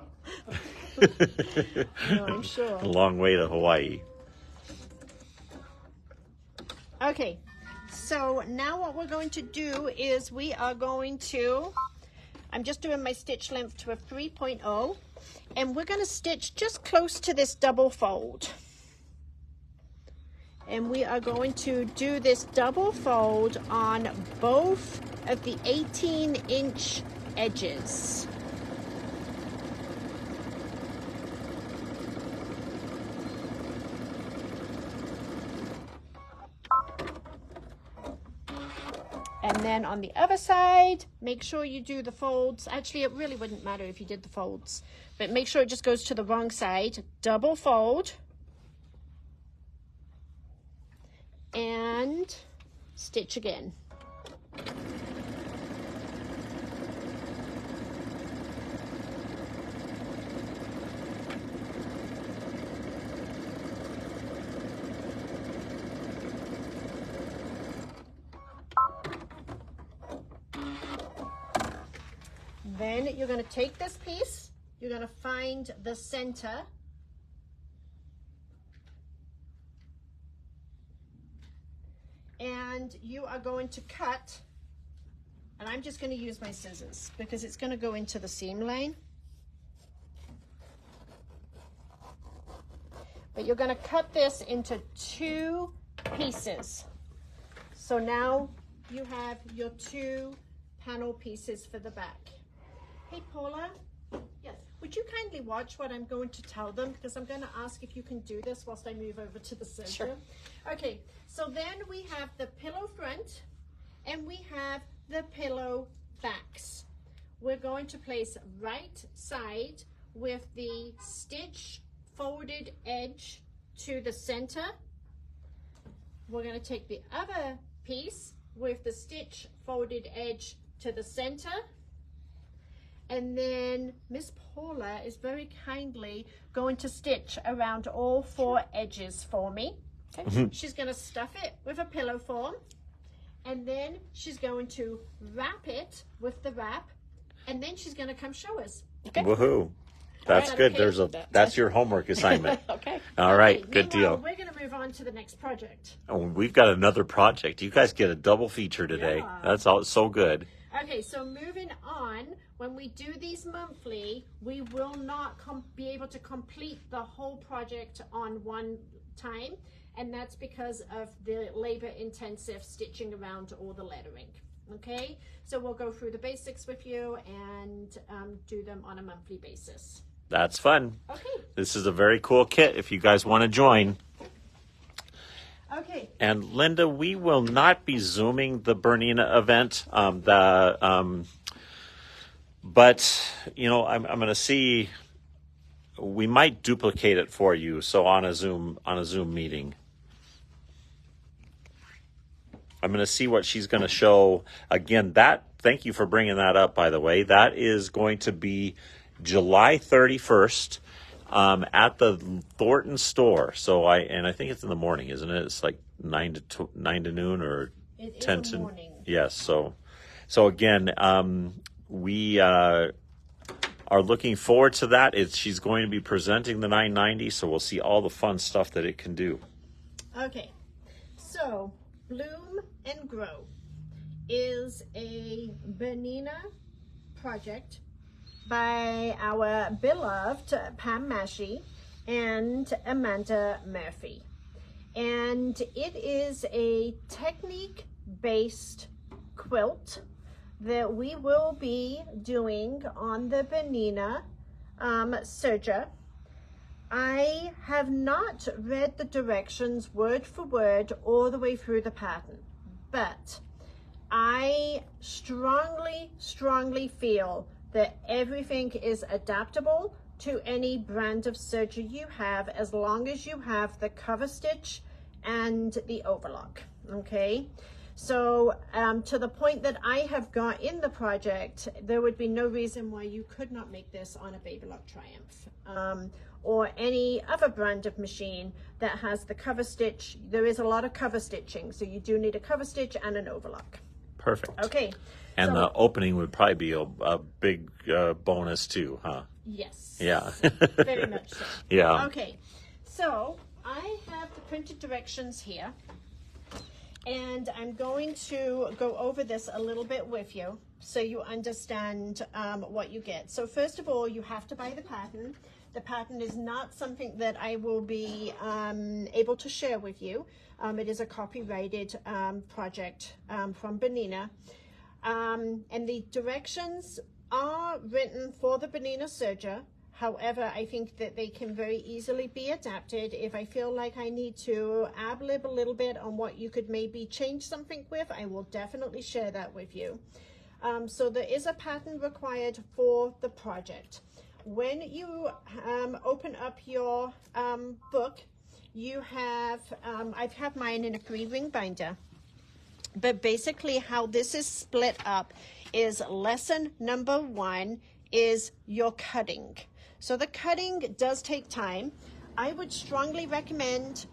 S1: I'm sure.
S2: A long way to Hawaii.
S1: Okay, so now what we're going to do is we are going to, I'm just doing my stitch length to a 3.0, and we're going to stitch just close to this double fold. And we are going to do this double fold on both of the 18-inch edges. And then on the other side, make sure you do the folds. Actually, it really wouldn't matter if you did the folds, but make sure it just goes to the wrong side. Double fold. And stitch again. Then you're going to take this piece you're going to find the center. And you are going to cut, and I'm just going to use my scissors because it's going to go into the seam line. But you're going to cut this into 2 pieces. So now you have your 2 panel pieces for the back. Hey Paula, yes, would you kindly watch what I'm going to tell them, because I'm going to ask if you can do this whilst I move over to the center.
S5: Sure.
S1: Okay, so then we have the pillow front and we have the pillow backs. We're going to place right side with the stitch folded edge to the center. We're going to take the other piece with the stitch folded edge to the center. And then Miss Paula is very kindly going to stitch around all 4 edges for me. Okay. She's going to stuff it with a pillow form, and then she's going to wrap it with the wrap, and then she's going to come show us.
S5: Okay.
S2: Woohoo. That's good.
S1: Okay.
S2: That's your homework assignment.
S5: Okay.
S2: All right,
S1: Okay,
S2: good
S1: meanwhile,
S2: deal.
S1: We're going to move on to the next project.
S2: Oh, we've got another project. You guys get a double feature today.
S1: Yeah.
S2: That's all so good.
S1: Okay, so moving on, when we do these monthly, we will not be able to complete the whole project on one time, and that's because of the labor-intensive stitching around all the lettering. Okay, so we'll go through the basics with you and do them on a monthly basis.
S2: That's fun.
S1: Okay.
S2: This is a very cool kit if you guys want to join.
S1: Okay.
S2: And Linda, we will not be Zooming the Bernina event. But you know, I'm going to see. We might duplicate it for you. So on a Zoom meeting, I'm going to see what she's going to show. Again, thank you for bringing that up. By the way, that is going to be July 31st. At the Thornton store. So I think it's in the morning, isn't it? It's like 9 to noon or
S1: It
S2: 10
S1: is
S2: to
S1: a morning.
S2: Yes. So again, we are looking forward to that. She's going to be presenting the 990, so we'll see all the fun stuff that it can do.
S1: Okay. So Bloom and Grow is a Bernina project by our beloved Pam Mashi and Amanda Murphy. And it is a technique-based quilt that we will be doing on the Bernina Serger. I have not read the directions word for word all the way through the pattern, but I strongly feel that everything is adaptable to any brand of serger you have, as long as you have the cover stitch and the overlock. Okay, so to the point that I have got in the project, there would be no reason why you could not make this on a Babylock Triumph or any other brand of machine that has the cover stitch. There is a lot of cover stitching, so you do need a cover stitch and an overlock.
S2: Perfect.
S1: Okay.
S2: And
S1: so,
S2: the opening would probably be a big bonus too, huh?
S1: Yes.
S2: Yeah.
S1: Very much so.
S2: Yeah.
S1: Okay. So I have the printed directions here, and I'm going to go over this a little bit with you so you understand what you get. So first of all, you have to buy the pattern. The pattern is not something that I will be able to share with you. It is a copyrighted project from Bernina. And the directions are written for the Bernina Serger. However, I think that they can very easily be adapted. If I feel like I need to ad-lib a little bit on what you could maybe change something with, I will definitely share that with you. So there is a pattern required for the project. When you open up your book, you have, I've had mine in a 3-ring binder. But basically how this is split up is lesson number 1 is your cutting. So the cutting does take time. I would strongly recommend,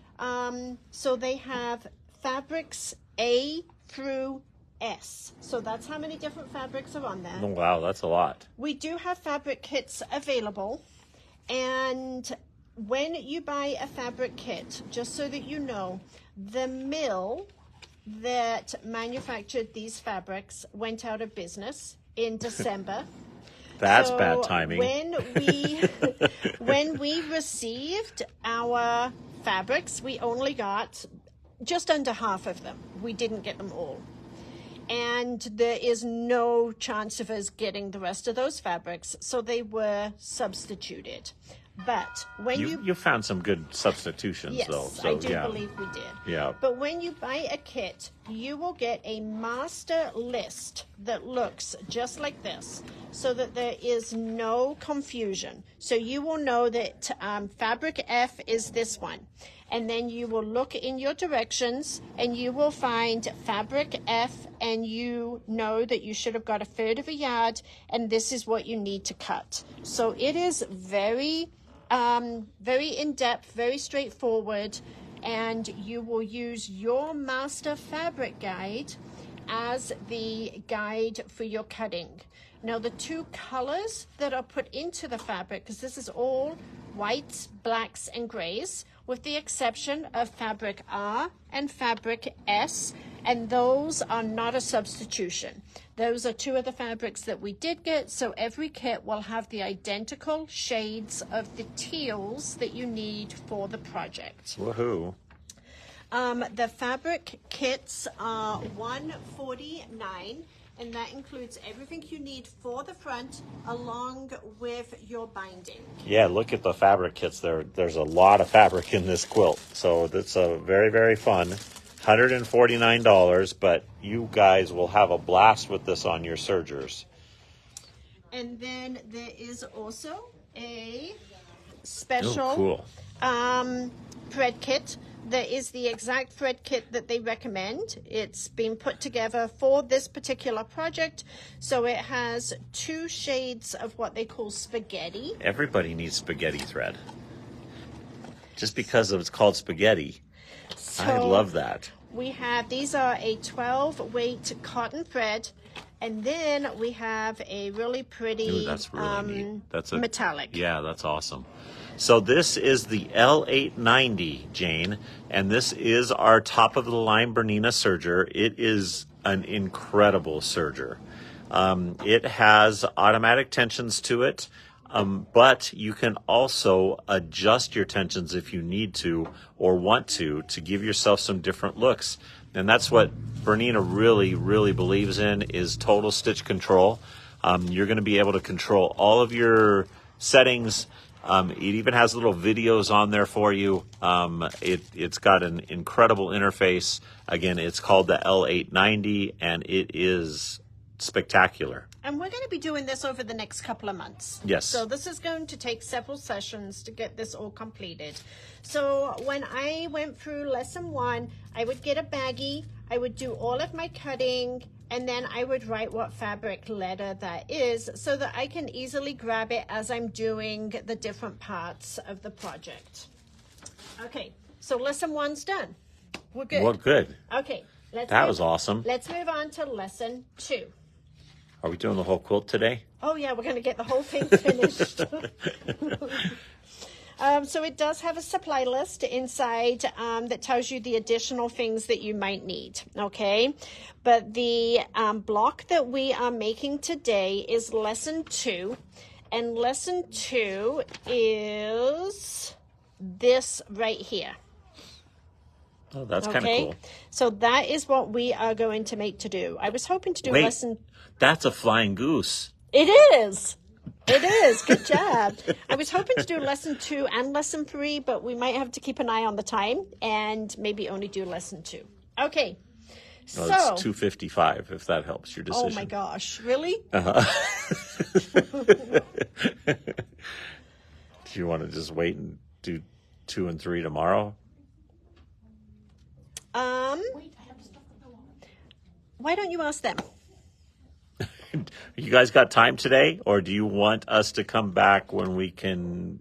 S1: so they have fabrics A through S. So that's how many different fabrics are on there.
S2: Oh, wow, that's a lot.
S1: We do have fabric kits available, and when you buy a fabric kit, just so that you know, the mill that manufactured these fabrics went out of business in December.
S2: That's
S1: So
S2: bad timing.
S1: when we received our fabrics, we only got just under half of them. We didn't get them all. And there is no chance of us getting the rest of those fabrics, so they were substituted. But when
S2: You found some good substitutions,
S1: yes,
S2: though. So,
S1: I do
S2: yeah.
S1: believe we did.
S2: Yeah.
S1: But when you buy a kit, you will get a master list that looks just like this, so that there is no confusion. So you will know that fabric F is this one. And then you will look in your directions and you will find fabric F, and you know that you should have got 1/3 of a yard, and this is what you need to cut. So it is very in-depth, very straightforward, and you will use your master fabric guide as the guide for your cutting. Now the two colors that are put into the fabric, because this is all whites, blacks, and grays, with the exception of fabric R and fabric S, and those are not a substitution. Those are two of the fabrics that we did get, so every kit will have the identical shades of the teals that you need for the project.
S2: Woohoo.
S1: The fabric kits are $149, and that includes everything you need for the front along with your binding.
S2: Yeah, look at the fabric kits there. There's a lot of fabric in this quilt. So that's a very, very fun. $149, but you guys will have a blast with this on your sergers.
S1: And then there is also a special
S2: cool.
S1: thread kit. That is the exact thread kit that they recommend. It's been put together for this particular project. So it has 2 shades of what they call spaghetti.
S2: Everybody needs spaghetti thread. Just because it's called spaghetti.
S1: So
S2: I love that.
S1: we have, these are a 12 weight cotton thread. And then we have a really pretty
S2: Ooh, that's really neat. That's a
S1: metallic.
S2: Yeah, that's awesome. So this is the L890, Jane, and this is our top of the line Bernina serger. It is an incredible serger. It has automatic tensions to it, but you can also adjust your tensions if you need to or want to give yourself some different looks. And that's what Bernina really, really believes in, is total stitch control. You're going to be able to control all of your settings. It even has little videos on there for you. It's got an incredible interface. Again, it's called the L890, and it is spectacular.
S1: And we're going to be doing this over the next couple of months.
S2: Yes.
S1: So this is going to take several sessions to get this all completed. So when I went through lesson 1, I would get a baggie, I would do all of my cutting, and then I would write what fabric letter that is so that I can easily grab it as I'm doing the different parts of the project. Okay, so lesson 1's done. We're good.
S2: Well, good.
S1: Okay.
S2: That was awesome.
S1: Let's move on to lesson 2.
S2: Are we doing the whole quilt today?
S1: Oh yeah, we're going to get the whole thing finished. So it does have a supply list inside that tells you the additional things that you might need, okay? But the block that we are making today is lesson 2, and lesson 2 is this right here.
S2: Oh, that's kind of
S1: Okay,
S2: cool.
S1: so that is what we are going to make to do. I was hoping to do
S2: Wait,
S1: lesson...
S2: that's a flying goose.
S1: It is. It is. Good job. I was hoping to do lesson 2 and lesson 3, but we might have to keep an eye on the time and maybe only do lesson 2. Okay.
S2: Well,
S1: So,
S2: it's 2:55, if that helps your decision.
S1: oh my gosh, really?
S2: Do you want to just wait and do 2 and 3 tomorrow?
S1: Why don't you ask them?
S2: You guys got time today, or do you want us to come back when we can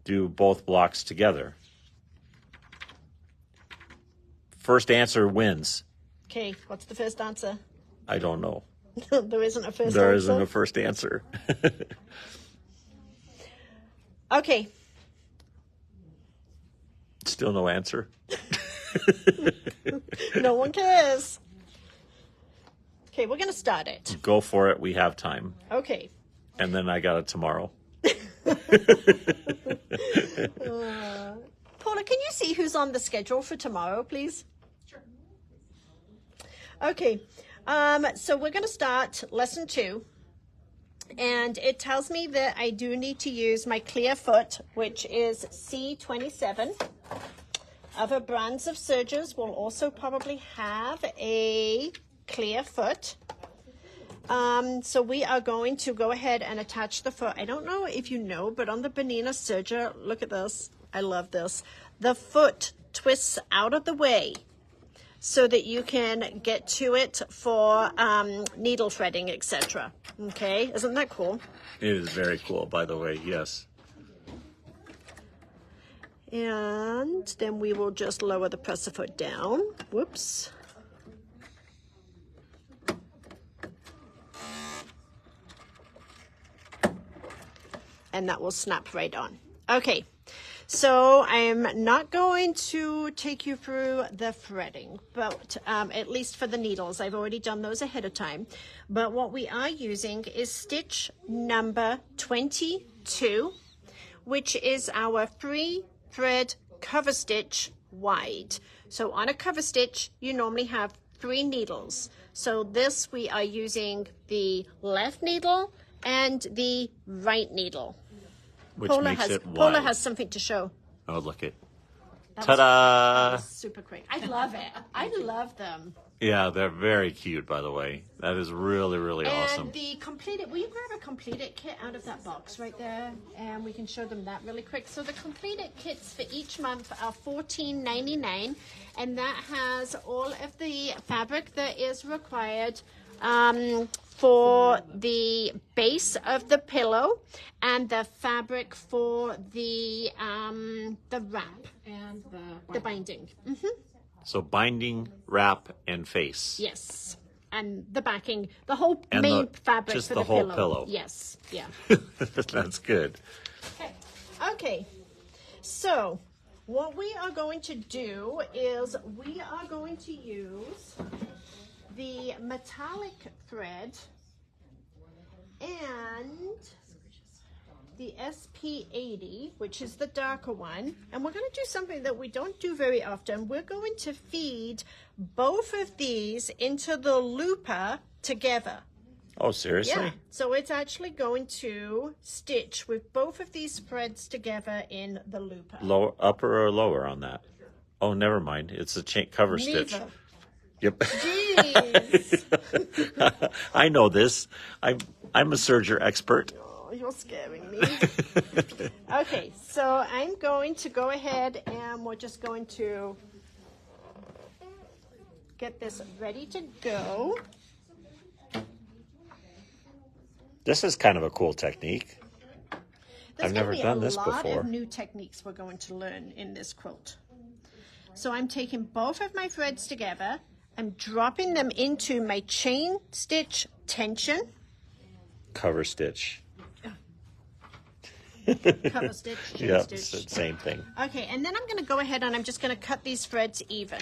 S2: do both blocks together? First answer wins.
S1: Okay, what's the first answer?
S2: I don't know.
S1: There isn't a first answer?
S2: There isn't a first answer.
S1: Okay.
S2: Still no answer.
S1: No one cares. Okay, we're going to start it.
S2: Go for it. We have time.
S1: Okay.
S2: And then I got it tomorrow.
S1: Paula, can you see who's on the schedule for tomorrow, please?
S3: Sure.
S1: Okay. So we're going to start lesson 2. And it tells me that I do need to use my clear foot, which is C27. Other brands of sergers will also probably have a clear foot. So we are going to go ahead and attach the foot. I don't know if you know, but on the Bernina serger, look at this. I love this. The foot twists out of the way so that you can get to it for needle threading, etc. Okay, isn't that cool?
S2: It is very cool, by the way, yes.
S1: And then we will just lower the presser foot down. Whoops. And that will snap right on. Okay, so I'm not going to take you through the threading, but at least for the needles, I've already done those ahead of time. But what we are using is stitch number 22, which is our 3-thread cover stitch wide. So on a cover stitch, you normally have 3 needles. So this, we are using the left needle and the right needle.
S2: Which
S1: Paula
S2: makes
S1: has,
S2: it wide.
S1: Paula has something to show.
S2: Oh, look it.
S1: That
S2: Ta-da!
S1: was super quick. I love it. I love them.
S2: Yeah, they're very cute, by the way. That is really, really awesome.
S1: And the completed, will you grab a completed kit out of that box right there? And we can show them that really quick. So the completed kits for each month are $14.99. And that has all of the fabric that is required for the base of the pillow and the fabric for the wrap
S3: And
S1: the binding.
S2: So binding, wrap, and face.
S1: Yes, and the backing, the whole
S2: And
S1: main
S2: the-
S1: fabric
S2: just
S1: for
S2: the
S1: the
S2: whole
S1: pillow.
S2: pillow.
S1: Yes, yeah.
S2: That's good.
S1: Okay, so what we are going to do is we are going to use the metallic thread and the SP80, which is the darker one, and we're going to do something that we don't do very often. We're going to feed both of these into the looper together.
S2: Oh, seriously?
S1: Yeah, so it's actually going to stitch with both of these threads together in the looper.
S2: Lower, upper or lower on that? Oh, never mind. It's a cover stitch.
S1: Neither.
S2: Yep.
S1: Jeez.
S2: I know this. I'm a serger expert.
S1: Oh, you're scaring me. Okay, so I'm going to go ahead and we're just going to get this ready to go.
S2: This is kind of a cool technique.
S1: There's
S2: I've never
S1: gonna be
S2: done this
S1: a lot
S2: before.
S1: of new techniques we're going to learn in this quilt. So I'm taking both of my threads together. I'm dropping them into my chain stitch tension.
S2: Cover stitch.
S1: Cover stitch, chain
S2: Yep,
S1: stitch.
S2: same thing.
S1: Okay, and then I'm going to go ahead and I'm just going to cut these threads even.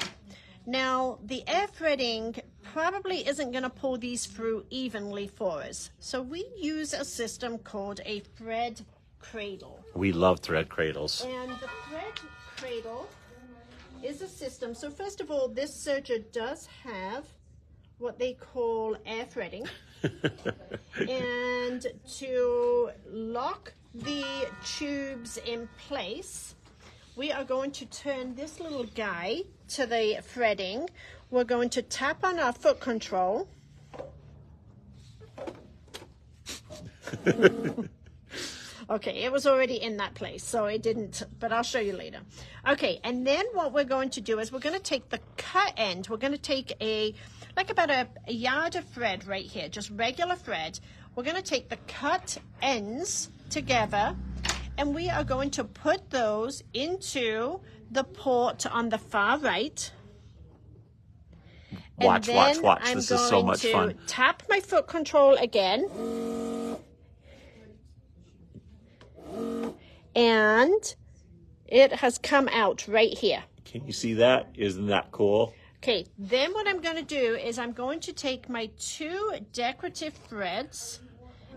S1: Now, the air threading probably isn't going to pull these through evenly for us. So we use a system called a thread cradle.
S2: We love thread cradles.
S1: And the thread cradle is a system. So first of all, this serger does have what they call air threading. And to lock the tubes in place, we are going to turn this little guy to the threading. We're going to tap on our foot control. Okay, it was already in that place, so it didn't, but I'll show you later. Okay, and then what we're going to do is we're going to take the cut end. We're going to take about a yard of thread right here, just regular thread. We're going to take the cut ends together, and we are going to put those into the port on the far right.
S2: Watch,
S1: and
S2: watch,
S1: then
S2: watch.
S1: I'm
S2: This
S1: going
S2: is so much
S1: to
S2: fun.
S1: tap my foot control again. And it has come out right here.
S2: Can you see that? Isn't that cool?
S1: Okay, then what I'm going to do is I'm going to take my 2 decorative threads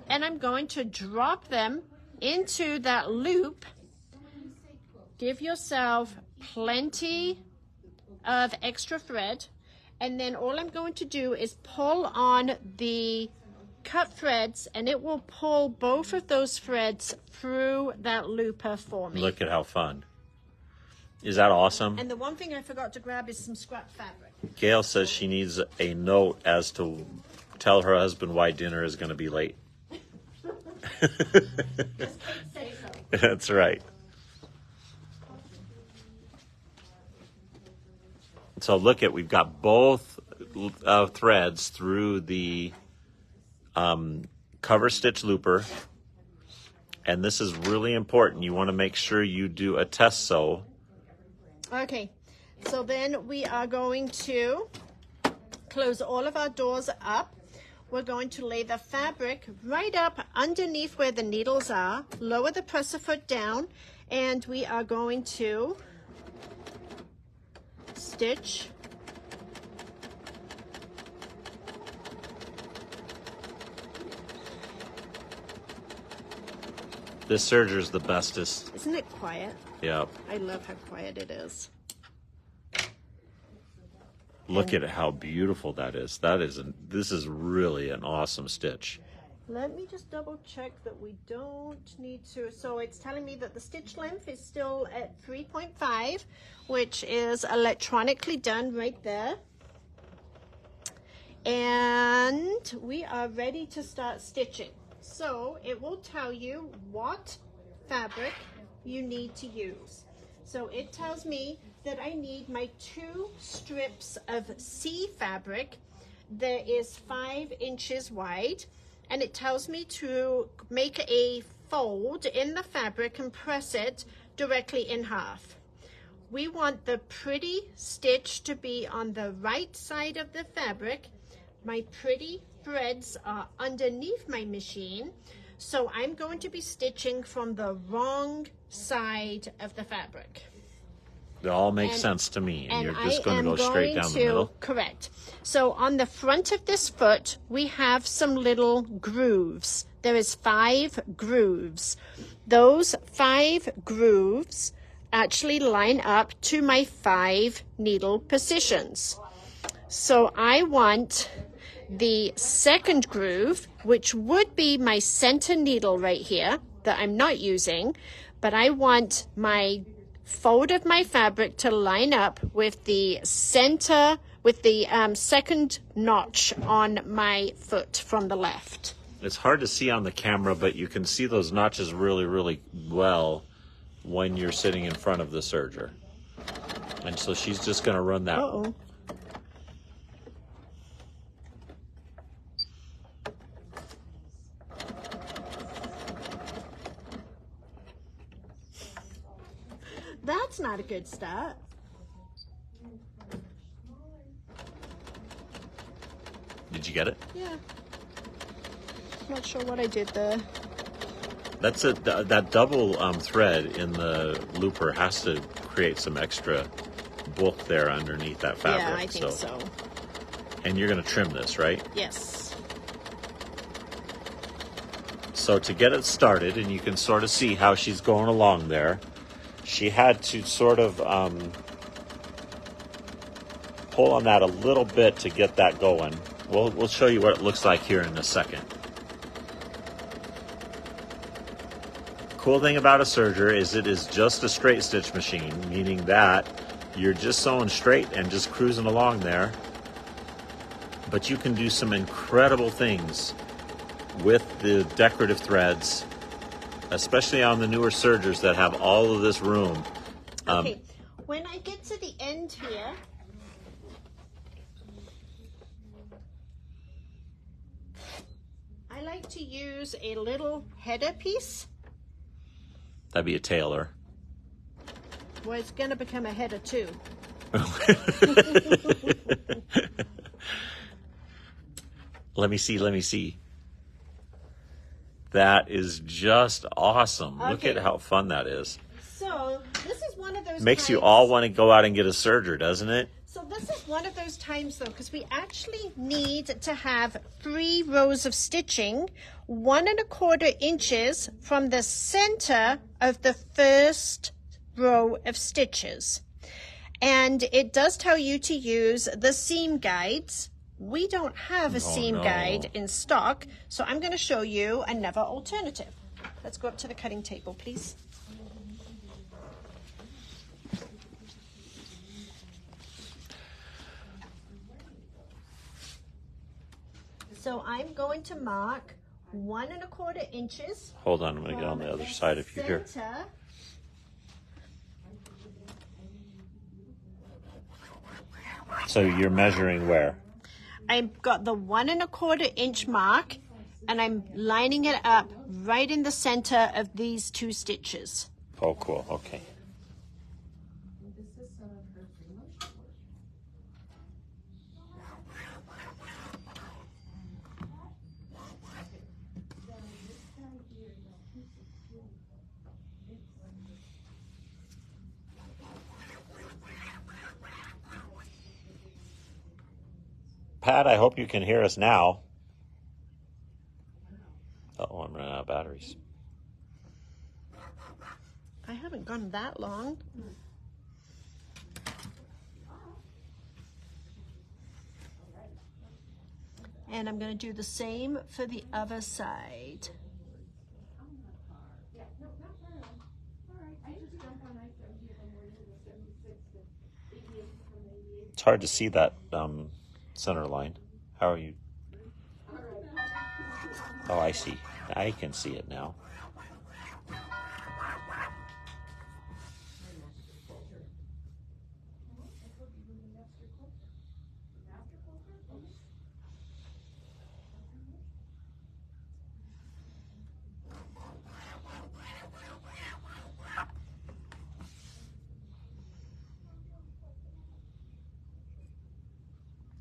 S1: and I'm going to drop them into that loop. Give yourself plenty of extra thread, and then all I'm going to do is pull on the cut threads and it will pull both of those threads through that looper for me.
S2: Look at how fun. Is that awesome?
S1: And the one thing I forgot to grab is some scrap fabric.
S2: Gail says she needs a note as to tell her husband why dinner is going to be late.
S1: Say so.
S2: That's right. So look at, we've got both threads through the cover stitch looper. And this is really important. You want to make sure you do a test sew.
S1: Okay, so then we are going to close all of our doors up. We're going to lay the fabric right up underneath where the needles are, lower the presser foot down, and we are going to stitch
S2: This serger is the bestest.
S1: Isn't it quiet?
S2: Yeah.
S1: I love how quiet it is.
S2: Look at how beautiful that is. This is really an awesome stitch.
S1: Let me just double check that we don't need to. So it's telling me that the stitch length is still at 3.5, which is electronically done right there. And we are ready to start stitching. So it will tell you what fabric you need to use. So it tells me that I need my 2 strips of C fabric that is 5 inches wide, and it tells me to make a fold in the fabric and press it directly in half. We want the pretty stitch to be on the right side of the fabric. My pretty threads are underneath my machine, so I'm going to be stitching from the wrong side of the fabric.
S2: It all makes sense to me. And you're just going to go straight down the middle.
S1: Correct. So on the front of this foot, we have some little grooves. There is 5 grooves. Those 5 grooves actually line up to my 5 needle positions. So I want the second groove, which would be my center needle right here that I'm not using, but I want my fold of my fabric to line up with the center, with the second notch on my foot from the left.
S2: It's hard to see on the camera, but you can see those notches really, really well when you're sitting in front of the serger. And so she's just going to run that.
S1: Uh-oh. That's not a good start.
S2: Did you get it?
S1: Yeah. Not sure what I did there.
S2: That's that double thread in the looper has to create some extra bulk there underneath that fabric.
S1: Yeah, I think so.
S2: And you're going to trim this, right?
S1: Yes.
S2: So to get it started, and you can sort of see how she's going along there, she had to sort of pull on that a little bit to get that going. We'll show you what it looks like here in a second. Cool thing about a serger is it is just a straight stitch machine, meaning that you're just sewing straight and just cruising along there. But you can do some incredible things with the decorative threads, especially on the newer sergers that have all of this room.
S1: Okay, when I get to the end here, I like to use a little header piece.
S2: That'd be a tailor.
S1: Well, it's going to become a header too.
S2: Let me see. Let me see. That is just awesome. Look
S1: Okay.
S2: at how fun that is.
S1: So this is one of those
S2: Makes you
S1: times-
S2: all want to go out and get a serger, doesn't it?
S1: So this is one of those times though, because we actually need to have 3 rows of stitching, 1 1/4 inches from the center of the first row of stitches. And it does tell you to use the seam guides. We don't have a seam guide in stock, so I'm going to show you another alternative. Let's go up to the cutting table, please. So I'm going to mark 1 1/4 inches.
S2: Hold on, I'm going to get on the other side if you're here.
S1: Center.
S2: So you're measuring where?
S1: I've got the 1 1/4 inch mark, and I'm lining it up right in the center of these 2 stitches.
S2: Oh, cool. Okay. Pat, I hope you can hear us now. Oh, I'm running out of batteries.
S1: I haven't gone that long. And I'm going to do the same for the other side.
S2: It's hard to see that center line. How are you? Oh, I see. I can see it now.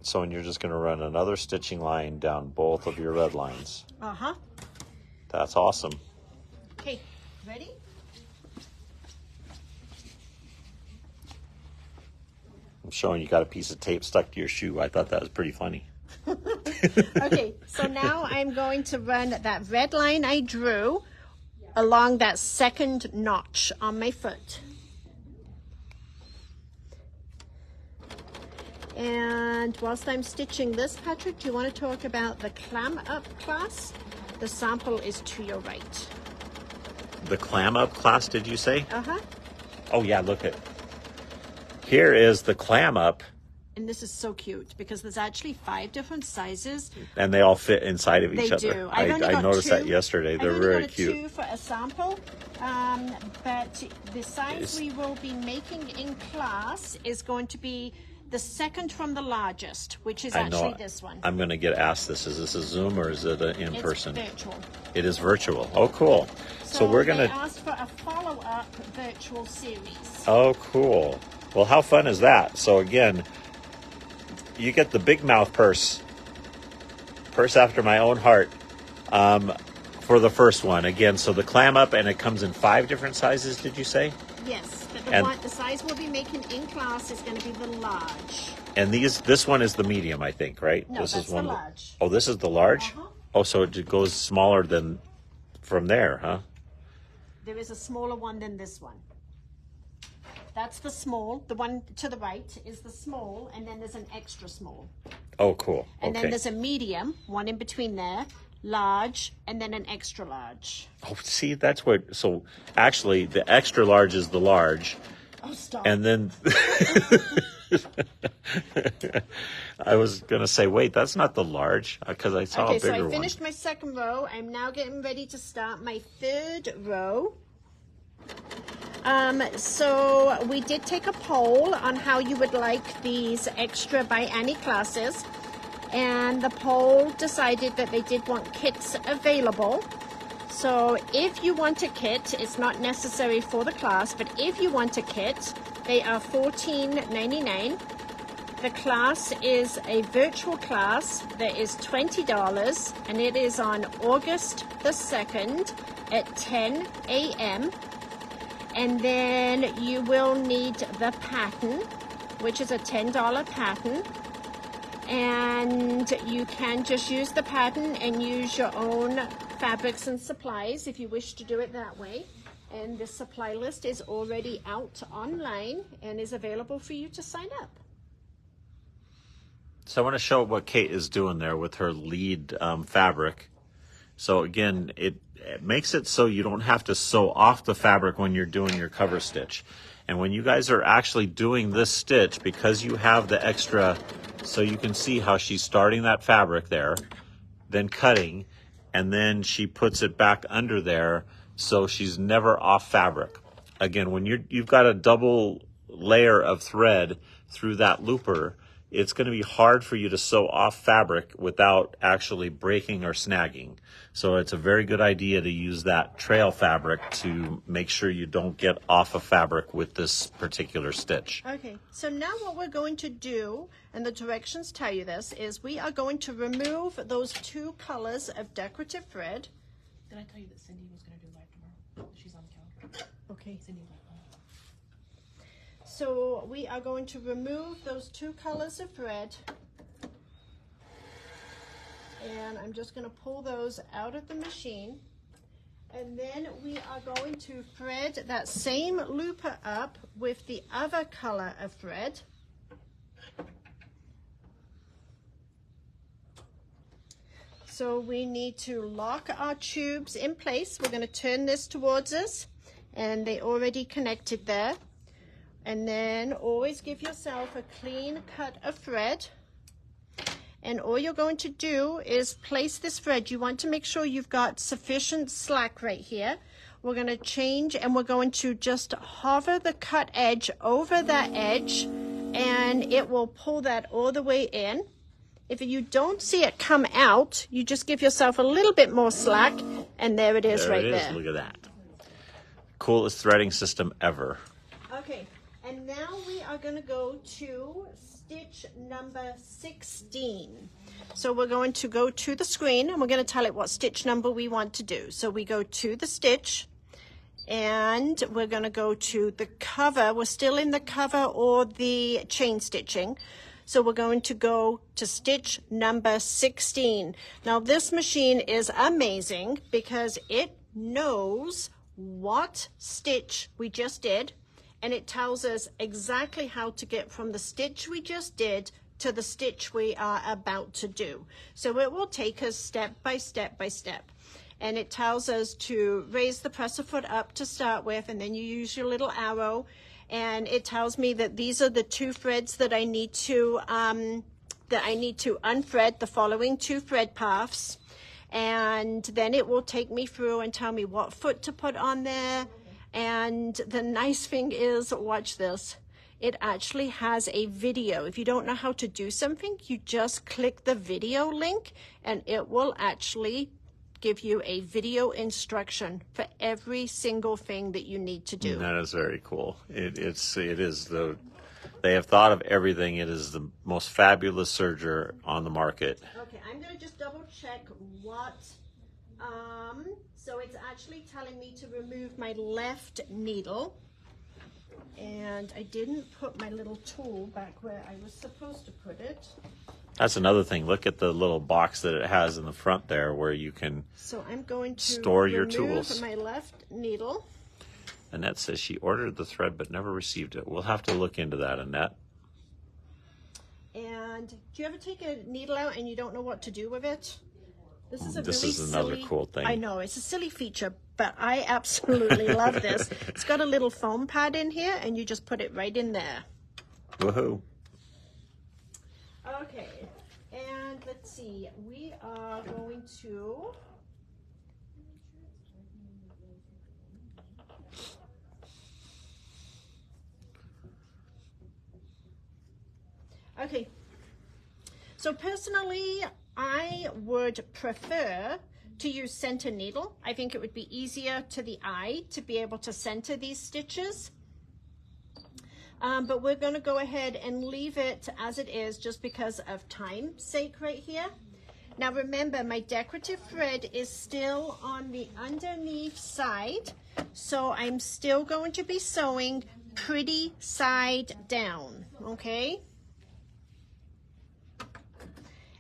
S2: So, and you're just going to run another stitching line down both of your red lines.
S1: Uh-huh.
S2: That's awesome.
S1: Okay, ready?
S2: I'm showing you got a piece of tape stuck to your shoe. I thought that was pretty funny.
S1: Okay, so now I'm going to run that red line I drew along that second notch on my foot. And whilst I'm stitching this, Patrick, do you want to talk about the clam up class? The sample is to your right.
S2: The clam up class, did you say?
S1: Uh-huh.
S2: Oh, yeah, look at. Here is the clam up.
S1: And this is so cute because there's actually 5 different sizes.
S2: And they all fit inside of
S1: They
S2: each other.
S1: do.
S2: I noticed that yesterday. They're very cute.
S1: I've only got 2 for a sample, but the size we will be making in class is going to be the second from the largest, which is actually this one.
S2: I'm going to get asked this. Is this a Zoom or is it an in-person?
S1: It's virtual.
S2: It is virtual. Oh, cool. So we're going
S1: they
S2: to...
S1: asked for a follow-up virtual series.
S2: Oh, cool. Well, how fun is that? So again, you get the big mouth purse after my own heart, for the first one. Again, so the clam up, and it comes in 5 different sizes, did you say?
S1: Yes, but
S2: And-
S1: the size we'll be making in class is going to be the large.
S2: And this one is the medium, I think, right?
S1: No,
S2: this
S1: that's
S2: is one
S1: the
S2: of
S1: large.
S2: Oh, this is the large?
S1: Uh-huh.
S2: Oh, so it goes smaller than from there, huh?
S1: There is a smaller one than this one. That's the small. The one to the right is the small, and then there's an extra small.
S2: Oh, cool.
S1: And then
S2: Okay.
S1: there's a medium, one in between there, large, and then an extra large.
S2: Oh, see, that's what. So actually, the extra large is the large,
S1: Oh, stop.
S2: and then I was gonna say, wait, that's not the large because I saw
S1: Okay,
S2: a bigger
S1: so I
S2: one.
S1: finished my second row. I'm now getting ready to start my third row. So we did take a poll on how you would like these extra by Annie classes, and the poll decided that they did want kits available. So if you want a kit, it's not necessary for the class, but if you want a kit, they are $14.99. The class is a virtual class that is $20, and it is on August the 2nd at 10 a.m. And then you will need the pattern, which is a $10 pattern. And you can just use the pattern and use your own fabrics and supplies if you wish to do it that way. And the supply list is already out online and is available for you to sign up.
S2: So I want to show what Kate is doing there with her lead fabric. So again, it makes it so you don't have to sew off the fabric when you're doing your cover stitch. And when you guys are actually doing this stitch, because you have the extra, so you can see how she's starting that fabric there, then cutting, and then she puts it back under there, so she's never off fabric. Again, when you've got a double layer of thread through that looper, it's going to be hard for you to sew off fabric without actually breaking or snagging. So it's a very good idea to use that trail fabric to make sure you don't get off of fabric with this particular stitch.
S1: Okay, so now what we're going to do, and the directions tell you this, is we are going to remove those two colors of decorative thread.
S5: Did I tell you that Cindy was going to do live tomorrow? She's on the calendar.
S1: Okay.
S5: Cindy was
S1: So we are going to remove those two colors of thread, and I'm just going to pull those out of the machine, and then we are going to thread that same looper up with the other color of thread. So we need to lock our tubes in place. We're going to turn this towards us, and they already connected there. And then always give yourself a clean cut of thread. And all you're going to do is place this thread. You want to make sure you've got sufficient slack right here. We're going to change, and we're going to just hover the cut edge over that edge, and it will pull that all the way in. If you don't see it come out, you just give yourself a little bit more slack, and there it is right there.
S2: Look at that. Coolest threading system ever.
S1: Okay. And now we are going to go to stitch number 16. So we're going to go to the screen, and we're going to tell it what stitch number we want to do. So we go to the stitch, and we're going to go to the cover. We're still in the cover or the chain stitching. So we're going to go to stitch number 16. Now this machine is amazing because it knows what stitch we just did, and it tells us exactly how to get from the stitch we just did to the stitch we are about to do. So it will take us step by step by step. And it tells us to raise the presser foot up to start with, and then you use your little arrow, and it tells me that these are the two threads that I need to unthread, the following two thread paths. And then it will take me through and tell me what foot to put on there. And the nice thing is, watch this, it actually has a video. If you don't know how to do something, you just click the video link, and it will actually give you a video instruction for every single thing that you need to do.
S2: That is very cool. They have thought of everything. It is the most fabulous serger on the market.
S1: Okay, I'm going to just double check what, so it's actually telling me to remove my left needle, and I didn't put my little tool back where I was supposed to put it.
S2: That's another thing. Look at the little box that it has in the front there where you can
S1: So I'm going to
S2: store your
S1: remove
S2: tools.
S1: my left needle.
S2: Annette says she ordered the thread but never received it. We'll have to look into that, Annette.
S1: And do you ever take a needle out and you don't know what to do with it? This
S2: This is another cool thing.
S1: I know, it's a silly feature, but I absolutely love this. It's got a little foam pad in here, and you just put it right in there.
S2: Woohoo.
S1: Okay, and let's see, we are going to... Okay, so personally, I would prefer to use center needle. I think it would be easier to the eye to be able to center these stitches. but we're going to go ahead and leave it as it is just because of time's sake right here. Now remember, my decorative thread is still on the underneath side, so I'm still going to be sewing pretty side down, okay?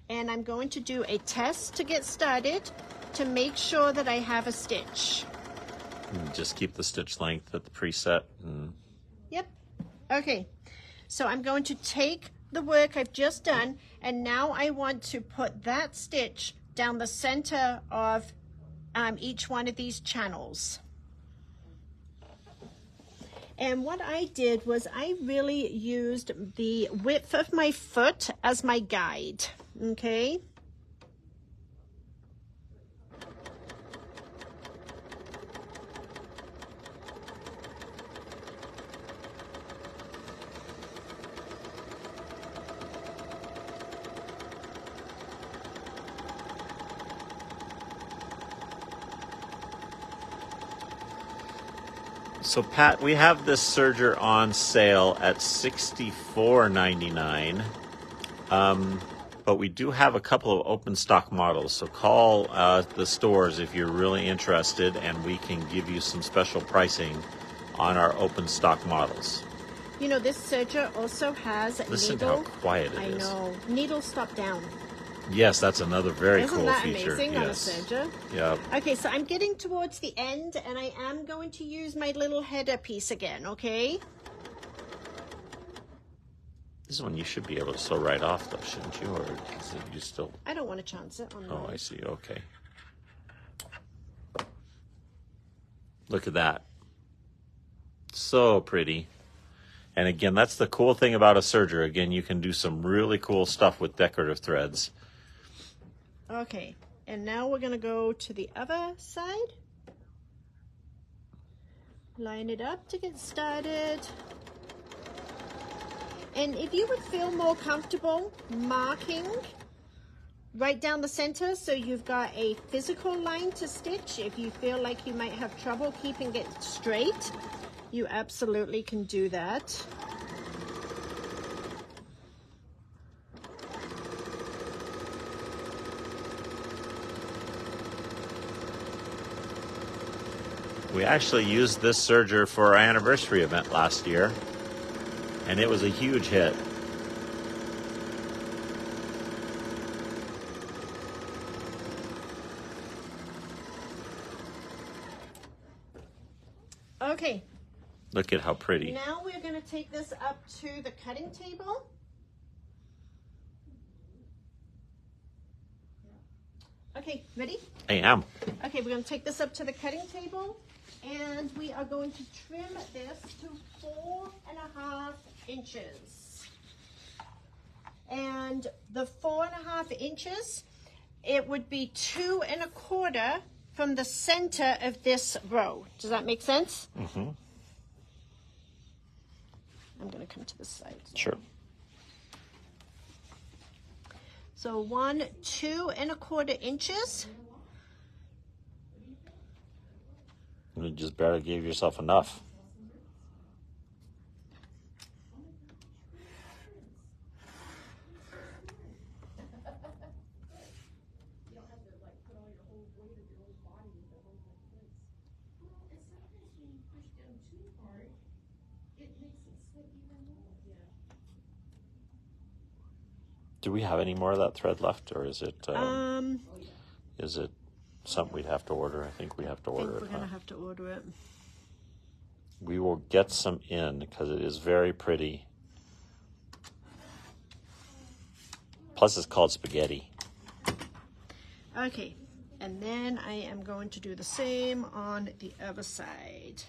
S1: And I'm going to do a test to get started to make sure that I have a stitch.
S2: Just keep the stitch length at the preset.
S1: Yep. Okay, so I'm going to take the work I've just done, and now I want to put that stitch down the center of each one of these channels. And what I did was I really used the width of my foot as my guide, okay?
S2: So Pat, we have this serger on sale at $64.99, but we do have a couple of open stock models. So call the stores if you're really interested, and we can give you some special pricing on our open stock models.
S1: You know, this serger also has
S2: Listen
S1: needle.
S2: to how quiet it
S1: I
S2: is.
S1: know. Needle stop down.
S2: Yes, that's another very
S1: Isn't
S2: cool
S1: that
S2: feature.
S1: amazing on a
S2: Yes.
S1: serger?
S2: Yeah.
S1: Okay, so I'm getting towards the end, and I am going to use my little header piece again, okay?
S2: This one you should be able to sew right off, though, shouldn't you? Or is it you still?
S1: I don't want to chance it on
S2: Oh,
S1: mine.
S2: I see. Okay. Look at that. So pretty. And again, that's the cool thing about a serger. Again, you can do some really cool stuff with decorative threads.
S1: Okay, and now we're going to go to the other side. Line it up to get started. And if you would feel more comfortable marking right down the center so you've got a physical line to stitch, if you feel like you might have trouble keeping it straight, you absolutely can do that.
S2: We actually used this serger for our anniversary event last year, and it was a huge hit.
S1: Okay,
S2: Look at how pretty.
S1: now we're going to take this up to the cutting table. Okay, ready?
S2: I am.
S1: Okay, we're going to take this up to the cutting table, and we are going to trim this to 4.5 inches. And the 4.5 inches, it would be 2 1/4 from the center of this row. Does that make sense?
S2: Mm-hmm.
S1: I'm going to come to this side.
S2: Sure.
S1: So 2 1/4 inches.
S2: You just barely gave yourself enough. Do we have any more of that thread left, or is it something we'd have to order? I think we have to
S1: I think
S2: order
S1: we're
S2: it.
S1: going to
S2: Huh?
S1: have to order it.
S2: We will get some in because it is very pretty. Plus, it's called spaghetti.
S1: Okay, and then I am going to do the same on the other side.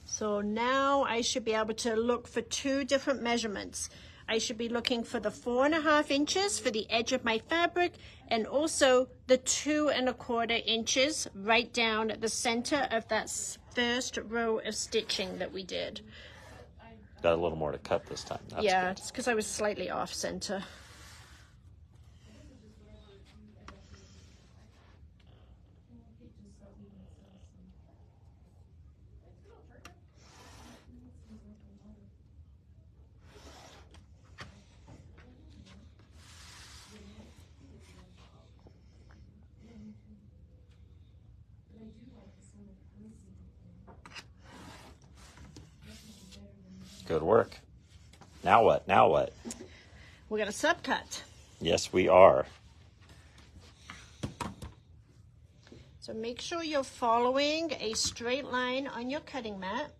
S1: So now I should be able to look for 2 different measurements. I should be looking for the 4.5 inches for the edge of my fabric, and also the 2 1/4 inches right down at the center of that first row of stitching that we did.
S2: Got a little more to cut this time. That's
S1: Yeah,
S2: good.
S1: it's because I was slightly off center.
S2: Good work. Now what? Now what?
S1: We're going to subcut.
S2: Yes, we are.
S1: So make sure you're following a straight line on your cutting mat.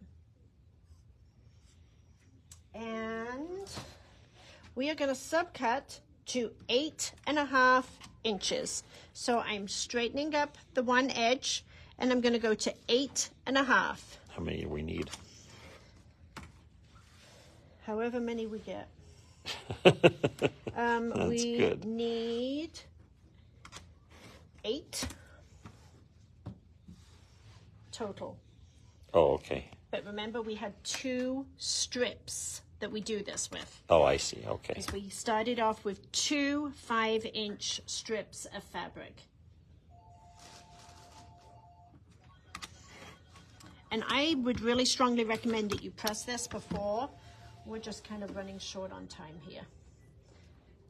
S1: And we are going to subcut to 8.5 inches. So I'm straightening up the one edge and I'm going to go to 8.5.
S2: How many do we need?
S1: However many we get.
S2: That's
S1: we
S2: good.
S1: need 8 total.
S2: Oh, okay.
S1: But remember, we had 2 strips that we do this with.
S2: Oh, I see. Okay.
S1: Because we started off with 2 5-inch strips of fabric. And I would really strongly recommend that you press this before. We're just kind of running short on time here.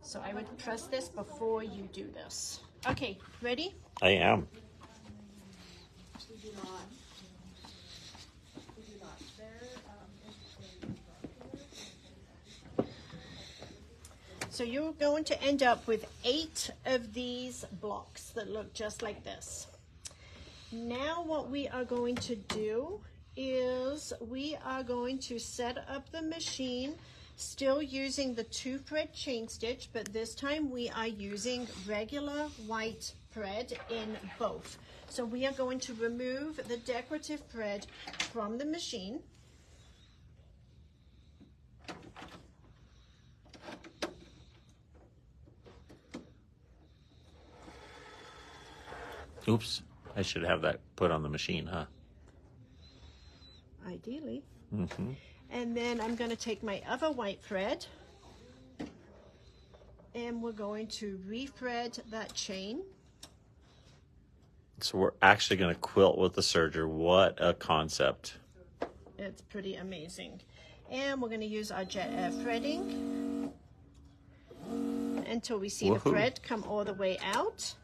S1: So I would press this before you do this. Okay, ready?
S2: I am.
S1: So you're going to end up with 8 of these blocks that look just like this. Now what we are going to do is we are going to set up the machine still using the 2-thread chain stitch, but this time we are using regular white thread in both. So we are going to remove the decorative thread from the machine.
S2: Oops. I should have that put on the machine, huh?
S1: Ideally.
S2: Mm-hmm.
S1: And then I'm going to take my other white thread and we're going to re-thread that chain.
S2: So we're actually going to quilt with the serger. What a concept.
S1: It's pretty amazing. And we're going to use our jet threading until we see the
S2: Woohoo.
S1: thread come all the way out.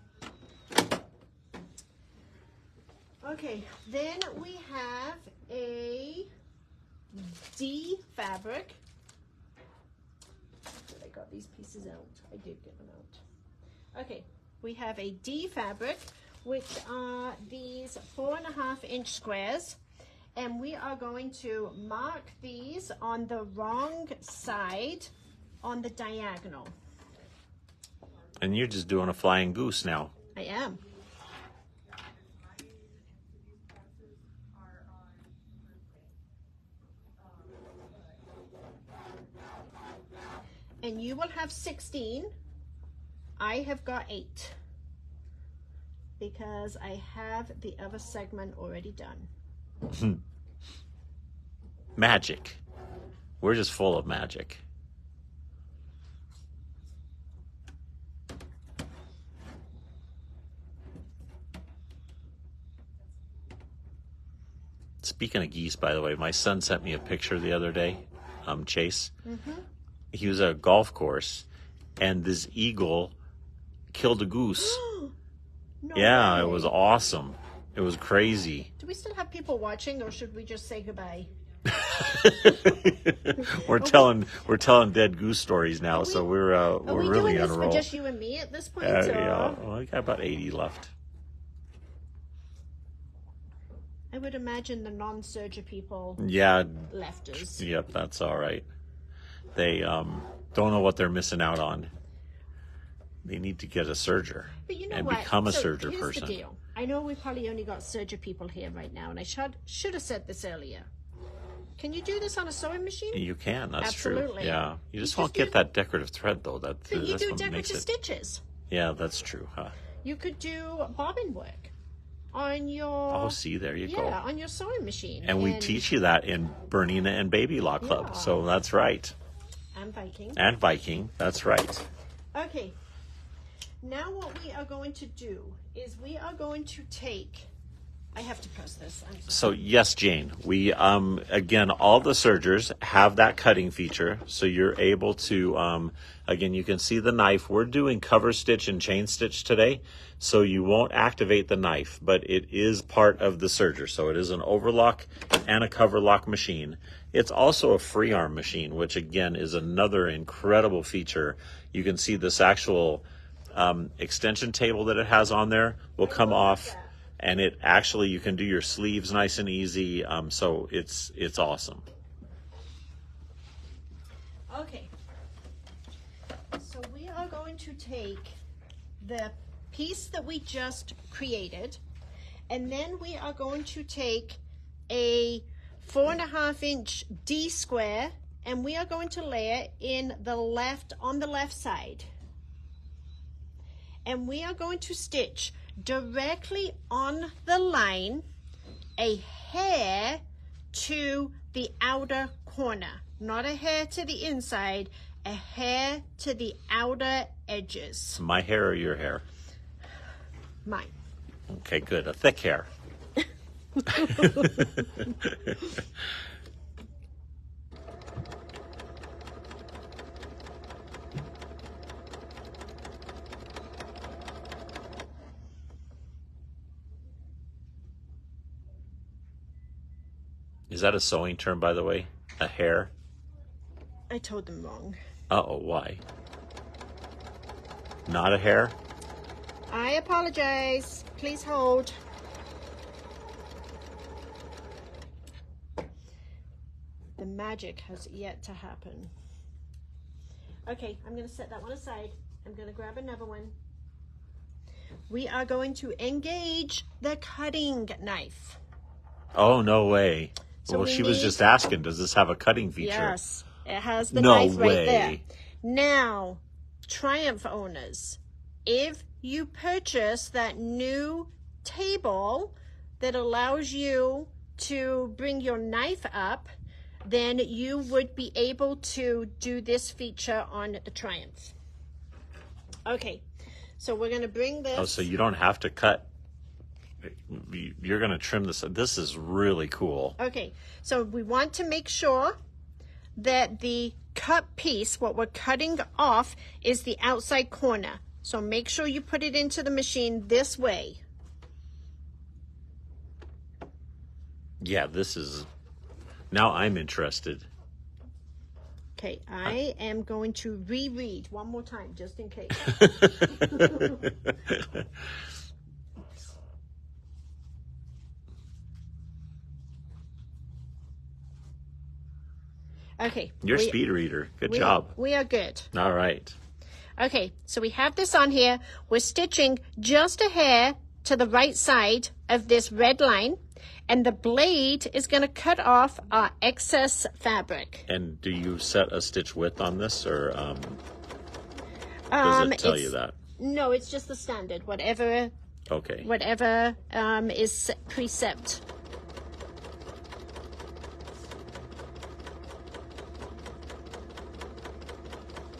S1: Okay, then we have a D fabric. I got these pieces out. I did get them out. Okay, we have a D fabric, which are these 4.5-inch squares. And we are going to mark these on the wrong side on the diagonal.
S2: And you're just doing a flying goose now.
S1: I am. And you will have 16. I have got 8 because I have the other segment already done.
S2: Magic. We're just full of magic. Speaking of geese, by the way, my son sent me a picture the other day, Chase.
S1: Mm-hmm.
S2: He was at a golf course, and this eagle killed a goose.
S1: No
S2: Yeah,
S1: way.
S2: it was awesome. It was crazy.
S1: Do we still have people watching, or should we just say goodbye?
S2: we're telling dead goose stories now, so we're
S1: Are we
S2: really
S1: doing
S2: on
S1: this
S2: a
S1: for
S2: roll.
S1: just you and me at this point?
S2: Yeah, well, I got about 80 left.
S1: I would imagine the non-Serger people
S2: Yeah,
S1: left us.
S2: yep, that's all right. They don't know what they're missing out on. They need to get a serger
S1: But you know
S2: and
S1: what?
S2: become a
S1: So
S2: serger
S1: here's
S2: person.
S1: the deal. I know we probably only got Serger people here right now, and I should have said this earlier. Can you do this on a sewing machine?
S2: You can, that's true.
S1: Absolutely.
S2: Yeah, you just
S1: You
S2: won't
S1: just
S2: get that decorative thread though.
S1: But you
S2: That's
S1: do
S2: what makes
S1: decorative
S2: it.
S1: stitches.
S2: Yeah, that's true, huh?
S1: You could do bobbin work on your
S2: Oh, see, there you go.
S1: on your sewing machine.
S2: And we teach you that in Bernina and Baby Law Club.
S1: Yeah.
S2: So that's right.
S1: and Viking.
S2: And Viking, that's right.
S1: Okay. Now what we are going to do is we are going to take I have to press this. I'm sorry.
S2: So yes, Jane, we again, all the sergers have that cutting feature, so you're able to again, you can see the knife. We're doing cover stitch and chain stitch today, so you won't activate the knife, but it is part of the serger. So it is an overlock and a cover lock machine. It's also a free arm machine, which again is another incredible feature. You can see this actual extension table that it has on there will come off. And it actually, you can do your sleeves nice and easy. So it's awesome.
S1: Okay. So we are going to take the piece that we just created, and then we are going to take a 4.5 inch D square, and we are going to lay it in the left, on the left side. And we are going to stitch directly on the line a hair to the outer corner, not a hair to the inside, a hair to the outer edges.
S2: My hair or your hair?
S1: Mine.
S2: Okay, good. A thick hair. Is that a sewing term, by the way? A hair?
S1: I told them wrong.
S2: Uh-oh, why? Not a hair?
S1: I apologize. Please hold. The magic has yet to happen. Okay, I'm going to set that one aside. I'm going to grab another one. We are going to engage the cutting knife.
S2: Oh, no way.
S1: So
S2: well,
S1: we
S2: she was
S1: need-
S2: just asking, does this have a cutting feature?
S1: Yes, it has the
S2: No
S1: knife right
S2: way.
S1: there. Now, Triumph owners, if you purchase that new table that allows you to bring your knife up, then you would be able to do this feature on the Triumph. Okay, so we're going to bring this.
S2: Oh, so you don't have to cut. You're going to trim this. This is really cool.
S1: Okay, so we want to make sure that the cut piece, what we're cutting off, is the outside corner. So make sure you put it into the machine this way.
S2: Yeah, this is... Now I'm interested.
S1: Okay, I am going to reread one more time, just in case. Okay.
S2: You're a speed reader. Good job.
S1: We are good.
S2: All right.
S1: Okay, so we have this on here. We're stitching just a hair to the right side of this red line, and the blade is going to cut off our excess fabric.
S2: And do you set a stitch width on this, or does it tell you that?
S1: No, it's just the standard, whatever
S2: Okay.
S1: is preset.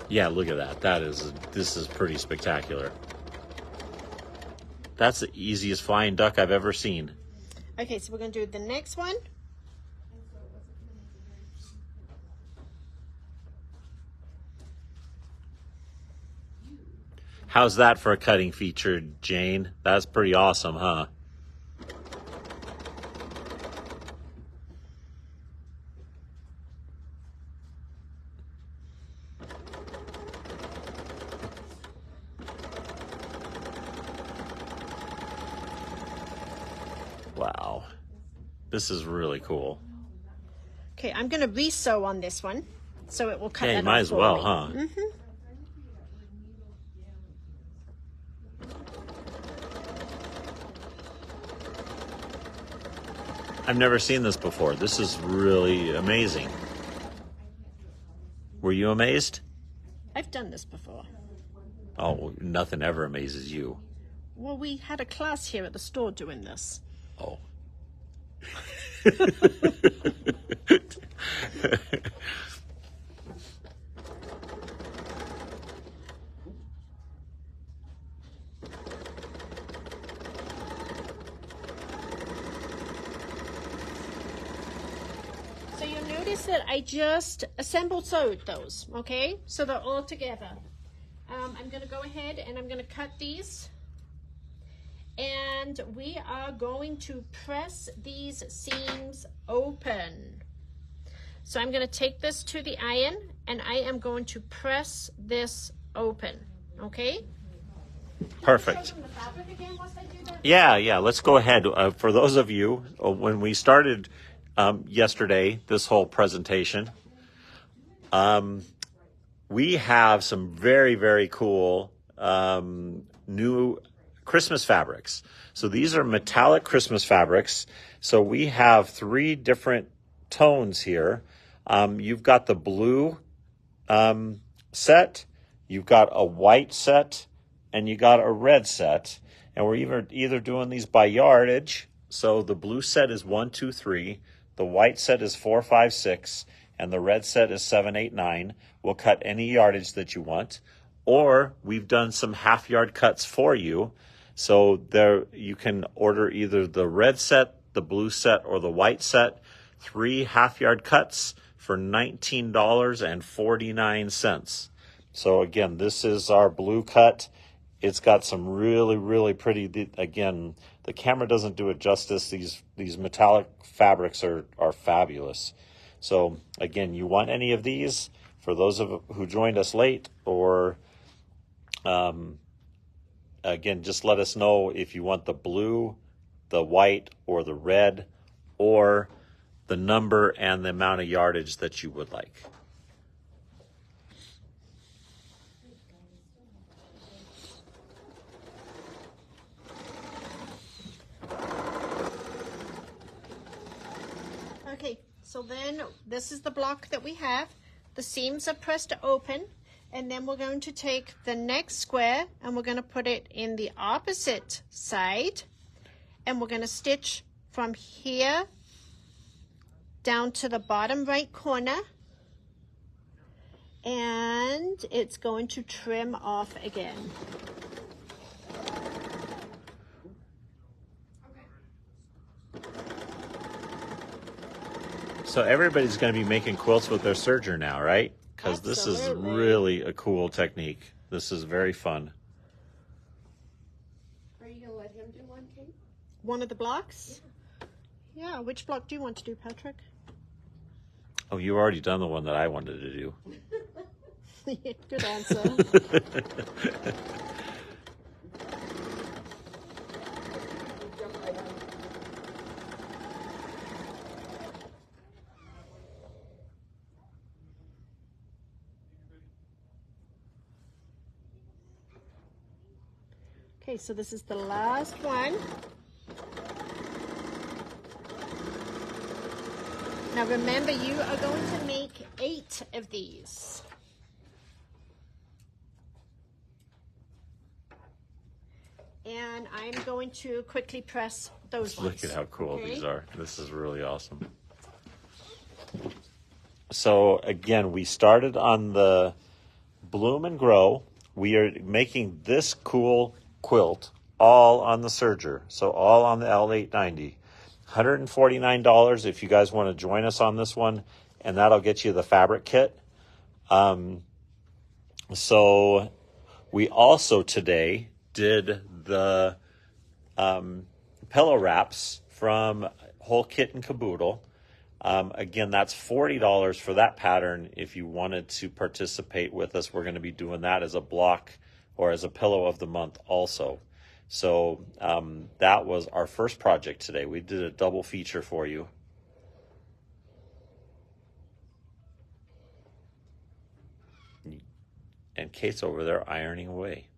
S2: Yeah, look at that. This is pretty spectacular. That's the easiest flying duck I've ever seen.
S1: Okay, so we're going to do the next one.
S2: How's that for a cutting feature, Jane? That's pretty awesome, huh? Wow. This is really cool.
S1: Okay, I'm going to re-sew on this one, so it will cut
S2: Yeah, you
S1: that
S2: might
S1: off
S2: as
S1: for
S2: well,
S1: me.
S2: huh?
S1: Mm-hmm.
S2: I've never seen this before. This is really amazing. Were you amazed?
S1: I've done this before.
S2: Oh, nothing ever amazes you.
S1: Well, we had a class here at the store doing this.
S2: Oh.
S1: that I just assembled sewed those, okay? So they're all together. I'm going to go ahead and I'm going to cut these. And we are going to press these seams open. So I'm going to take this to the iron and I am going to press this open, okay?
S2: Perfect. Yeah, let's go ahead. For those of you, when we started yesterday, this whole presentation, we have some very, very cool new Christmas fabrics. So these are metallic Christmas fabrics. So we have 3 different tones here. You've got the blue set, you've got a white set, and you got a red set. And we're either doing these by yardage. So the blue set is 1, 2, 3. The white set is 4, 5, 6. And the red set is 7, 8, 9. We'll cut any yardage that you want. Or we've done some half yard cuts for you. So there you can order either the red set, the blue set, or the white set. 3 half yard cuts for $19.49. So again, this is our blue cut. It's got some really, really pretty, again, the camera doesn't do it justice. These metallic fabrics are fabulous. So again, you want any of these for those of who joined us late, or again, just let us know if you want the blue, the white, or the red, or the number and the amount of yardage that you would like.
S1: Okay, so then this is the block that we have. The seams are pressed open, and then we're going to take the next square and we're going to put it in the opposite side, and we're going to stitch from here down to the bottom right corner, and it's going to trim off again.
S2: So everybody's going to be making quilts with their serger now, right? Because this is really a cool technique. This is very fun.
S5: Are you going to let him do one, Kate?
S1: One of the blocks? Yeah, which block do you want to do, Patrick?
S2: Oh, you've already done the one that I wanted to do.
S1: Good answer. Okay, so this is the last one. Now remember, you are going to make 8 of these. And I'm going to quickly press those ones.
S2: Look at how cool
S1: Okay.
S2: these are. This is really awesome. So again, we started on the Bloom and Grow. We are making this cool quilt all on the serger. So all on the L890. $149 if you guys want to join us on this one, and that'll get you the fabric kit. So we also today did the pillow wraps from Whole Kit and Caboodle. Again, that's $40 for that pattern. If you wanted to participate with us, we're going to be doing that as a block or as a pillow of the month also. So that was our first project today. We did a double feature for you. And Kate's over there ironing away.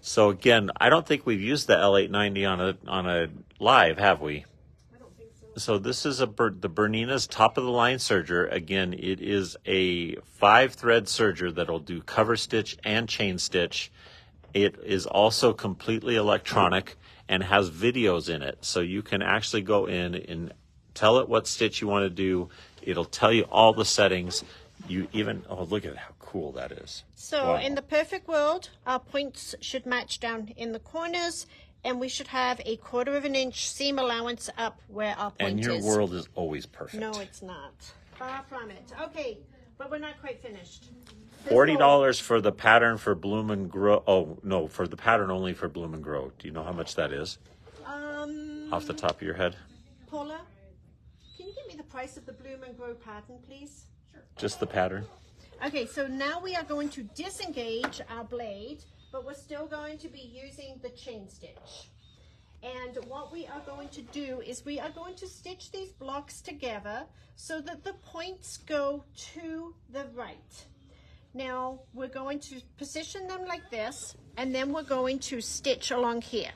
S2: So again, I don't think we've used the L890 on a live, have we?
S5: I don't think so.
S2: So this is the Bernina's top of the line serger. Again, it is a 5-thread serger that'll do cover stitch and chain stitch. It is also completely electronic and has videos in it. So you can actually go in and tell it what stitch you want to do. It'll tell you all the settings. You even, oh, look at how cool that is.
S1: So
S2: Wow.
S1: in the perfect world, our points should match down in the corners, and we should have a 1/4 inch seam allowance up where our point
S2: And your
S1: is.
S2: world is always perfect.
S1: No, it's not. Far from it. Okay, but we're not quite finished.
S2: $40 for the pattern for Bloom and Grow. Oh, no, for the pattern only for Bloom and Grow. Do you know how much that is? Off the top of your head?
S1: Paula, can you give me the price of the Bloom and Grow pattern, please?
S2: Just the pattern?
S1: Okay, so now we are going to disengage our blade, but we're still going to be using the chain stitch. And what we are going to do is we are going to stitch these blocks together so that the points go to the right. Now we're going to position them like this, and then we're going to stitch along here.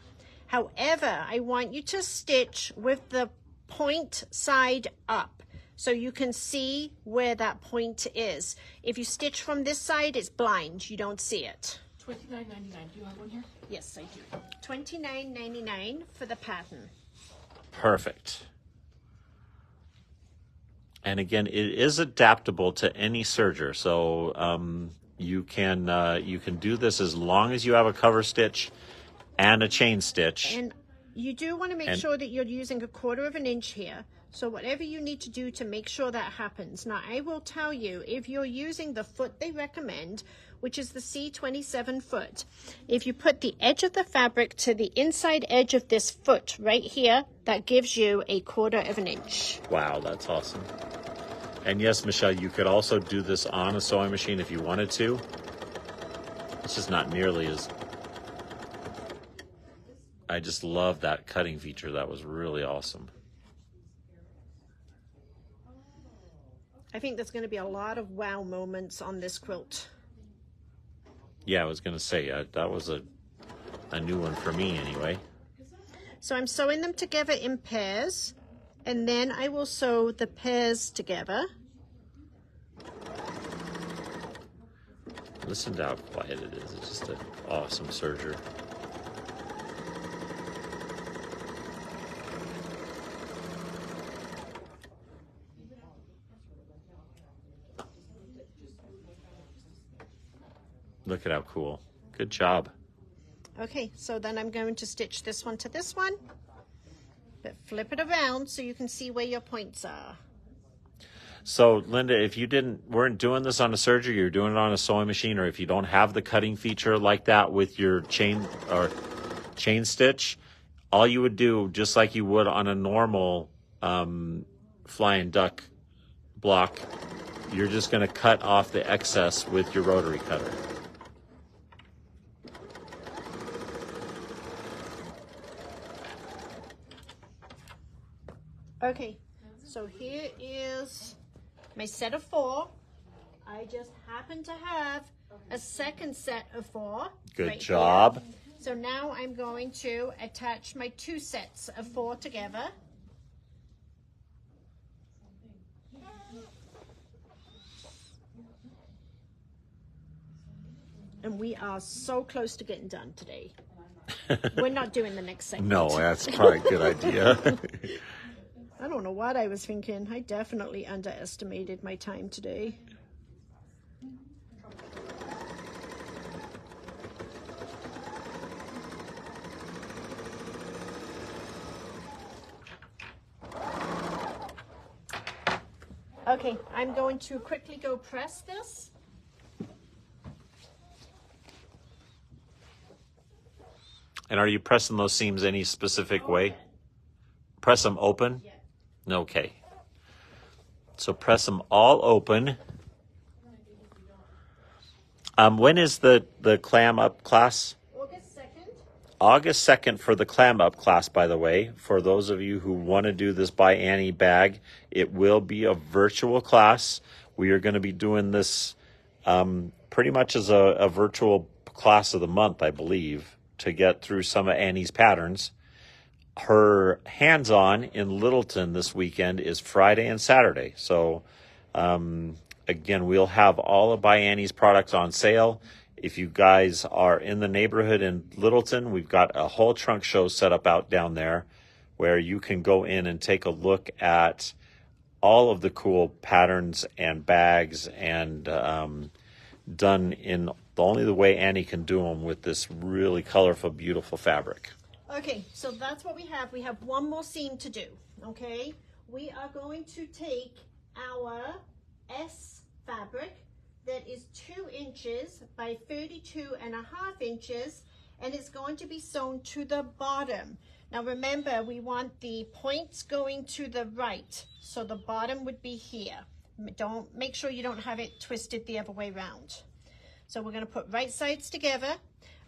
S1: However, I want you to stitch with the point side up so you can see where that point is. If you stitch from this side, it's blind. You don't see it.
S5: $29.99. Do you have one here?
S1: Yes, I do. $29.99 for the pattern.
S2: Perfect. And again, it is adaptable to any serger. So you can do this as long as you have a cover stitch and a chain stitch.
S1: And you do want to make sure that you're using a 1/4 inch here. So whatever you need to do to make sure that happens. Now, I will tell you, if you're using the foot they recommend, which is the C27 foot, if you put the edge of the fabric to the inside edge of this foot right here, that gives you a 1/4 inch.
S2: Wow, that's awesome. And yes, Michelle, you could also do this on a sewing machine if you wanted to. It's just not nearly as... I just love that cutting feature. That was really awesome.
S1: I think there's going to be a lot of wow moments on this quilt.
S2: Yeah, I was going to say, that was a new one for me anyway.
S1: So I'm sewing them together in pairs, and then I will sew the pairs together.
S2: Listen to how quiet it is. It's just an awesome serger. Look at how cool. Good job.
S1: Okay, so then I'm going to stitch this one to this one, but flip it around so you can see where your points are.
S2: So, Linda, if you weren't doing this on a serger, you're doing it on a sewing machine, or if you don't have the cutting feature like that with your chain stitch, all you would do, just like you would on a normal flying duck block, you're just going to cut off the excess with your rotary cutter.
S1: Okay, so here is my set of 4. I just happen to have a second set of 4.
S2: Good
S1: right
S2: job.
S1: here. So now I'm going to attach my 2 sets of 4 together. And we are so close to getting done today. We're not doing the next segment.
S2: No, that's probably a good idea.
S1: I don't know what I was thinking. I definitely underestimated my time today. Okay, I'm going to quickly go press this.
S2: And are you pressing those seams any specific way? Press them open?
S1: Yeah.
S2: Okay. So press them all open. When is the clam up class?
S1: August 2nd.
S2: August 2nd for the clam up class, by the way. For those of you who want to do this by Annie bag, it will be a virtual class. We are going to be doing this pretty much as a virtual class of the month, I believe, to get through some of Annie's patterns. Her hands-on in Littleton this weekend is Friday and Saturday. So, again, we'll have all of By Annie's products on sale. If you guys are in the neighborhood in Littleton, we've got a whole trunk show set up out down there where you can go in and take a look at all of the cool patterns and bags and done in only the way Annie can do them with this really colorful, beautiful fabric.
S1: Okay, so that's what we have. We have one more seam to do, okay? We are going to take our S fabric that is 2 inches by 32.5 inches, and it's going to be sewn to the bottom. Now remember, we want the points going to the right, so the bottom would be here. Make sure you don't have it twisted the other way around. So we're going to put right sides together.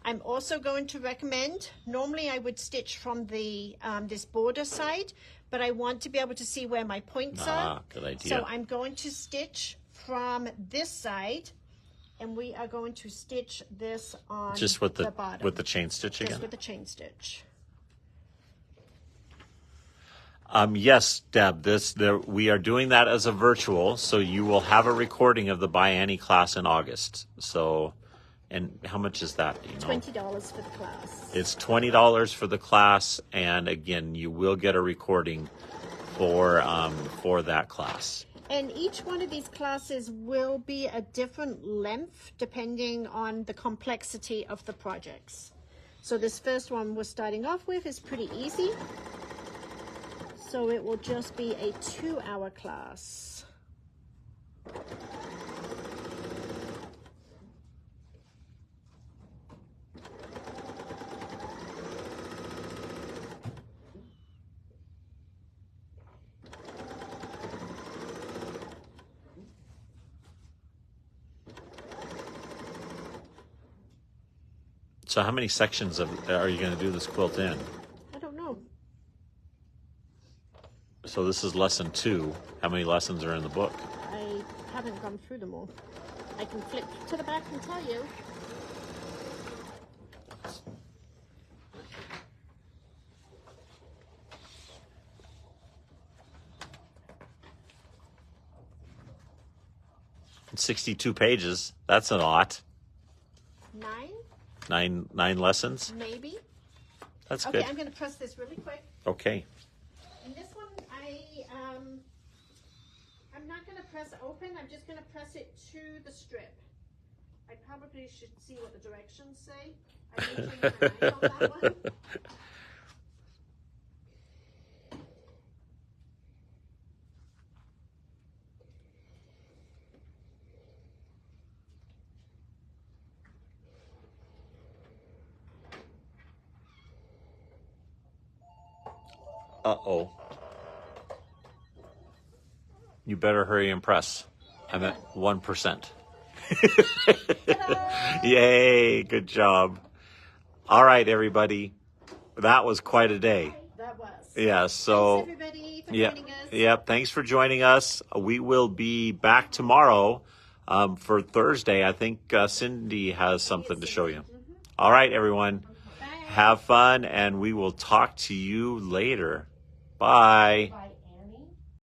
S1: I'm also going to recommend, normally I would stitch from the this border side, but I want to be able to see where my points are.
S2: Good idea.
S1: So I'm going to stitch from this side, and we are going to stitch this on
S2: Just with the
S1: bottom.
S2: with the chain stitch again.
S1: Just with the chain stitch.
S2: Yes, Deb. We are doing that as a virtual, so you will have a recording of the By Annie class in August. So, and how much is that? You know?
S1: $20 for the class.
S2: It's $20 for the class, and again, you will get a recording for that class.
S1: And each one of these classes will be a different length depending on the complexity of the projects. So this first one we're starting off with is pretty easy. So it will just be a 2-hour class.
S2: So how many sections are you going to do this quilt in?
S1: I don't know.
S2: So this is lesson 2. How many lessons are in the book?
S1: I haven't gone through them all. I can flip to the back and tell you.
S2: It's 62 pages. That's a lot.
S1: 9?
S2: 9 lessons.
S1: Maybe.
S2: That's
S1: Okay,
S2: good.
S1: I'm going to press this really quick.
S2: Okay.
S1: And this one, I'm not going to press open. I'm just going to press it to the strip. I probably should see what the directions say. I didn't change my mind on that one.
S2: Uh-oh. You better hurry and press. I'm at 1%. Yay, good job. All right, everybody. That was quite a day.
S1: That was.
S2: Yeah, so
S1: Thanks, everybody, for
S2: yeah,
S1: joining us.
S2: yeah, thanks for joining us. We will be back tomorrow for Thursday. I think Cindy has something to show you. All right, everyone.
S1: Bye.
S2: Have fun, and we will talk to you later. Bye.
S5: Bye.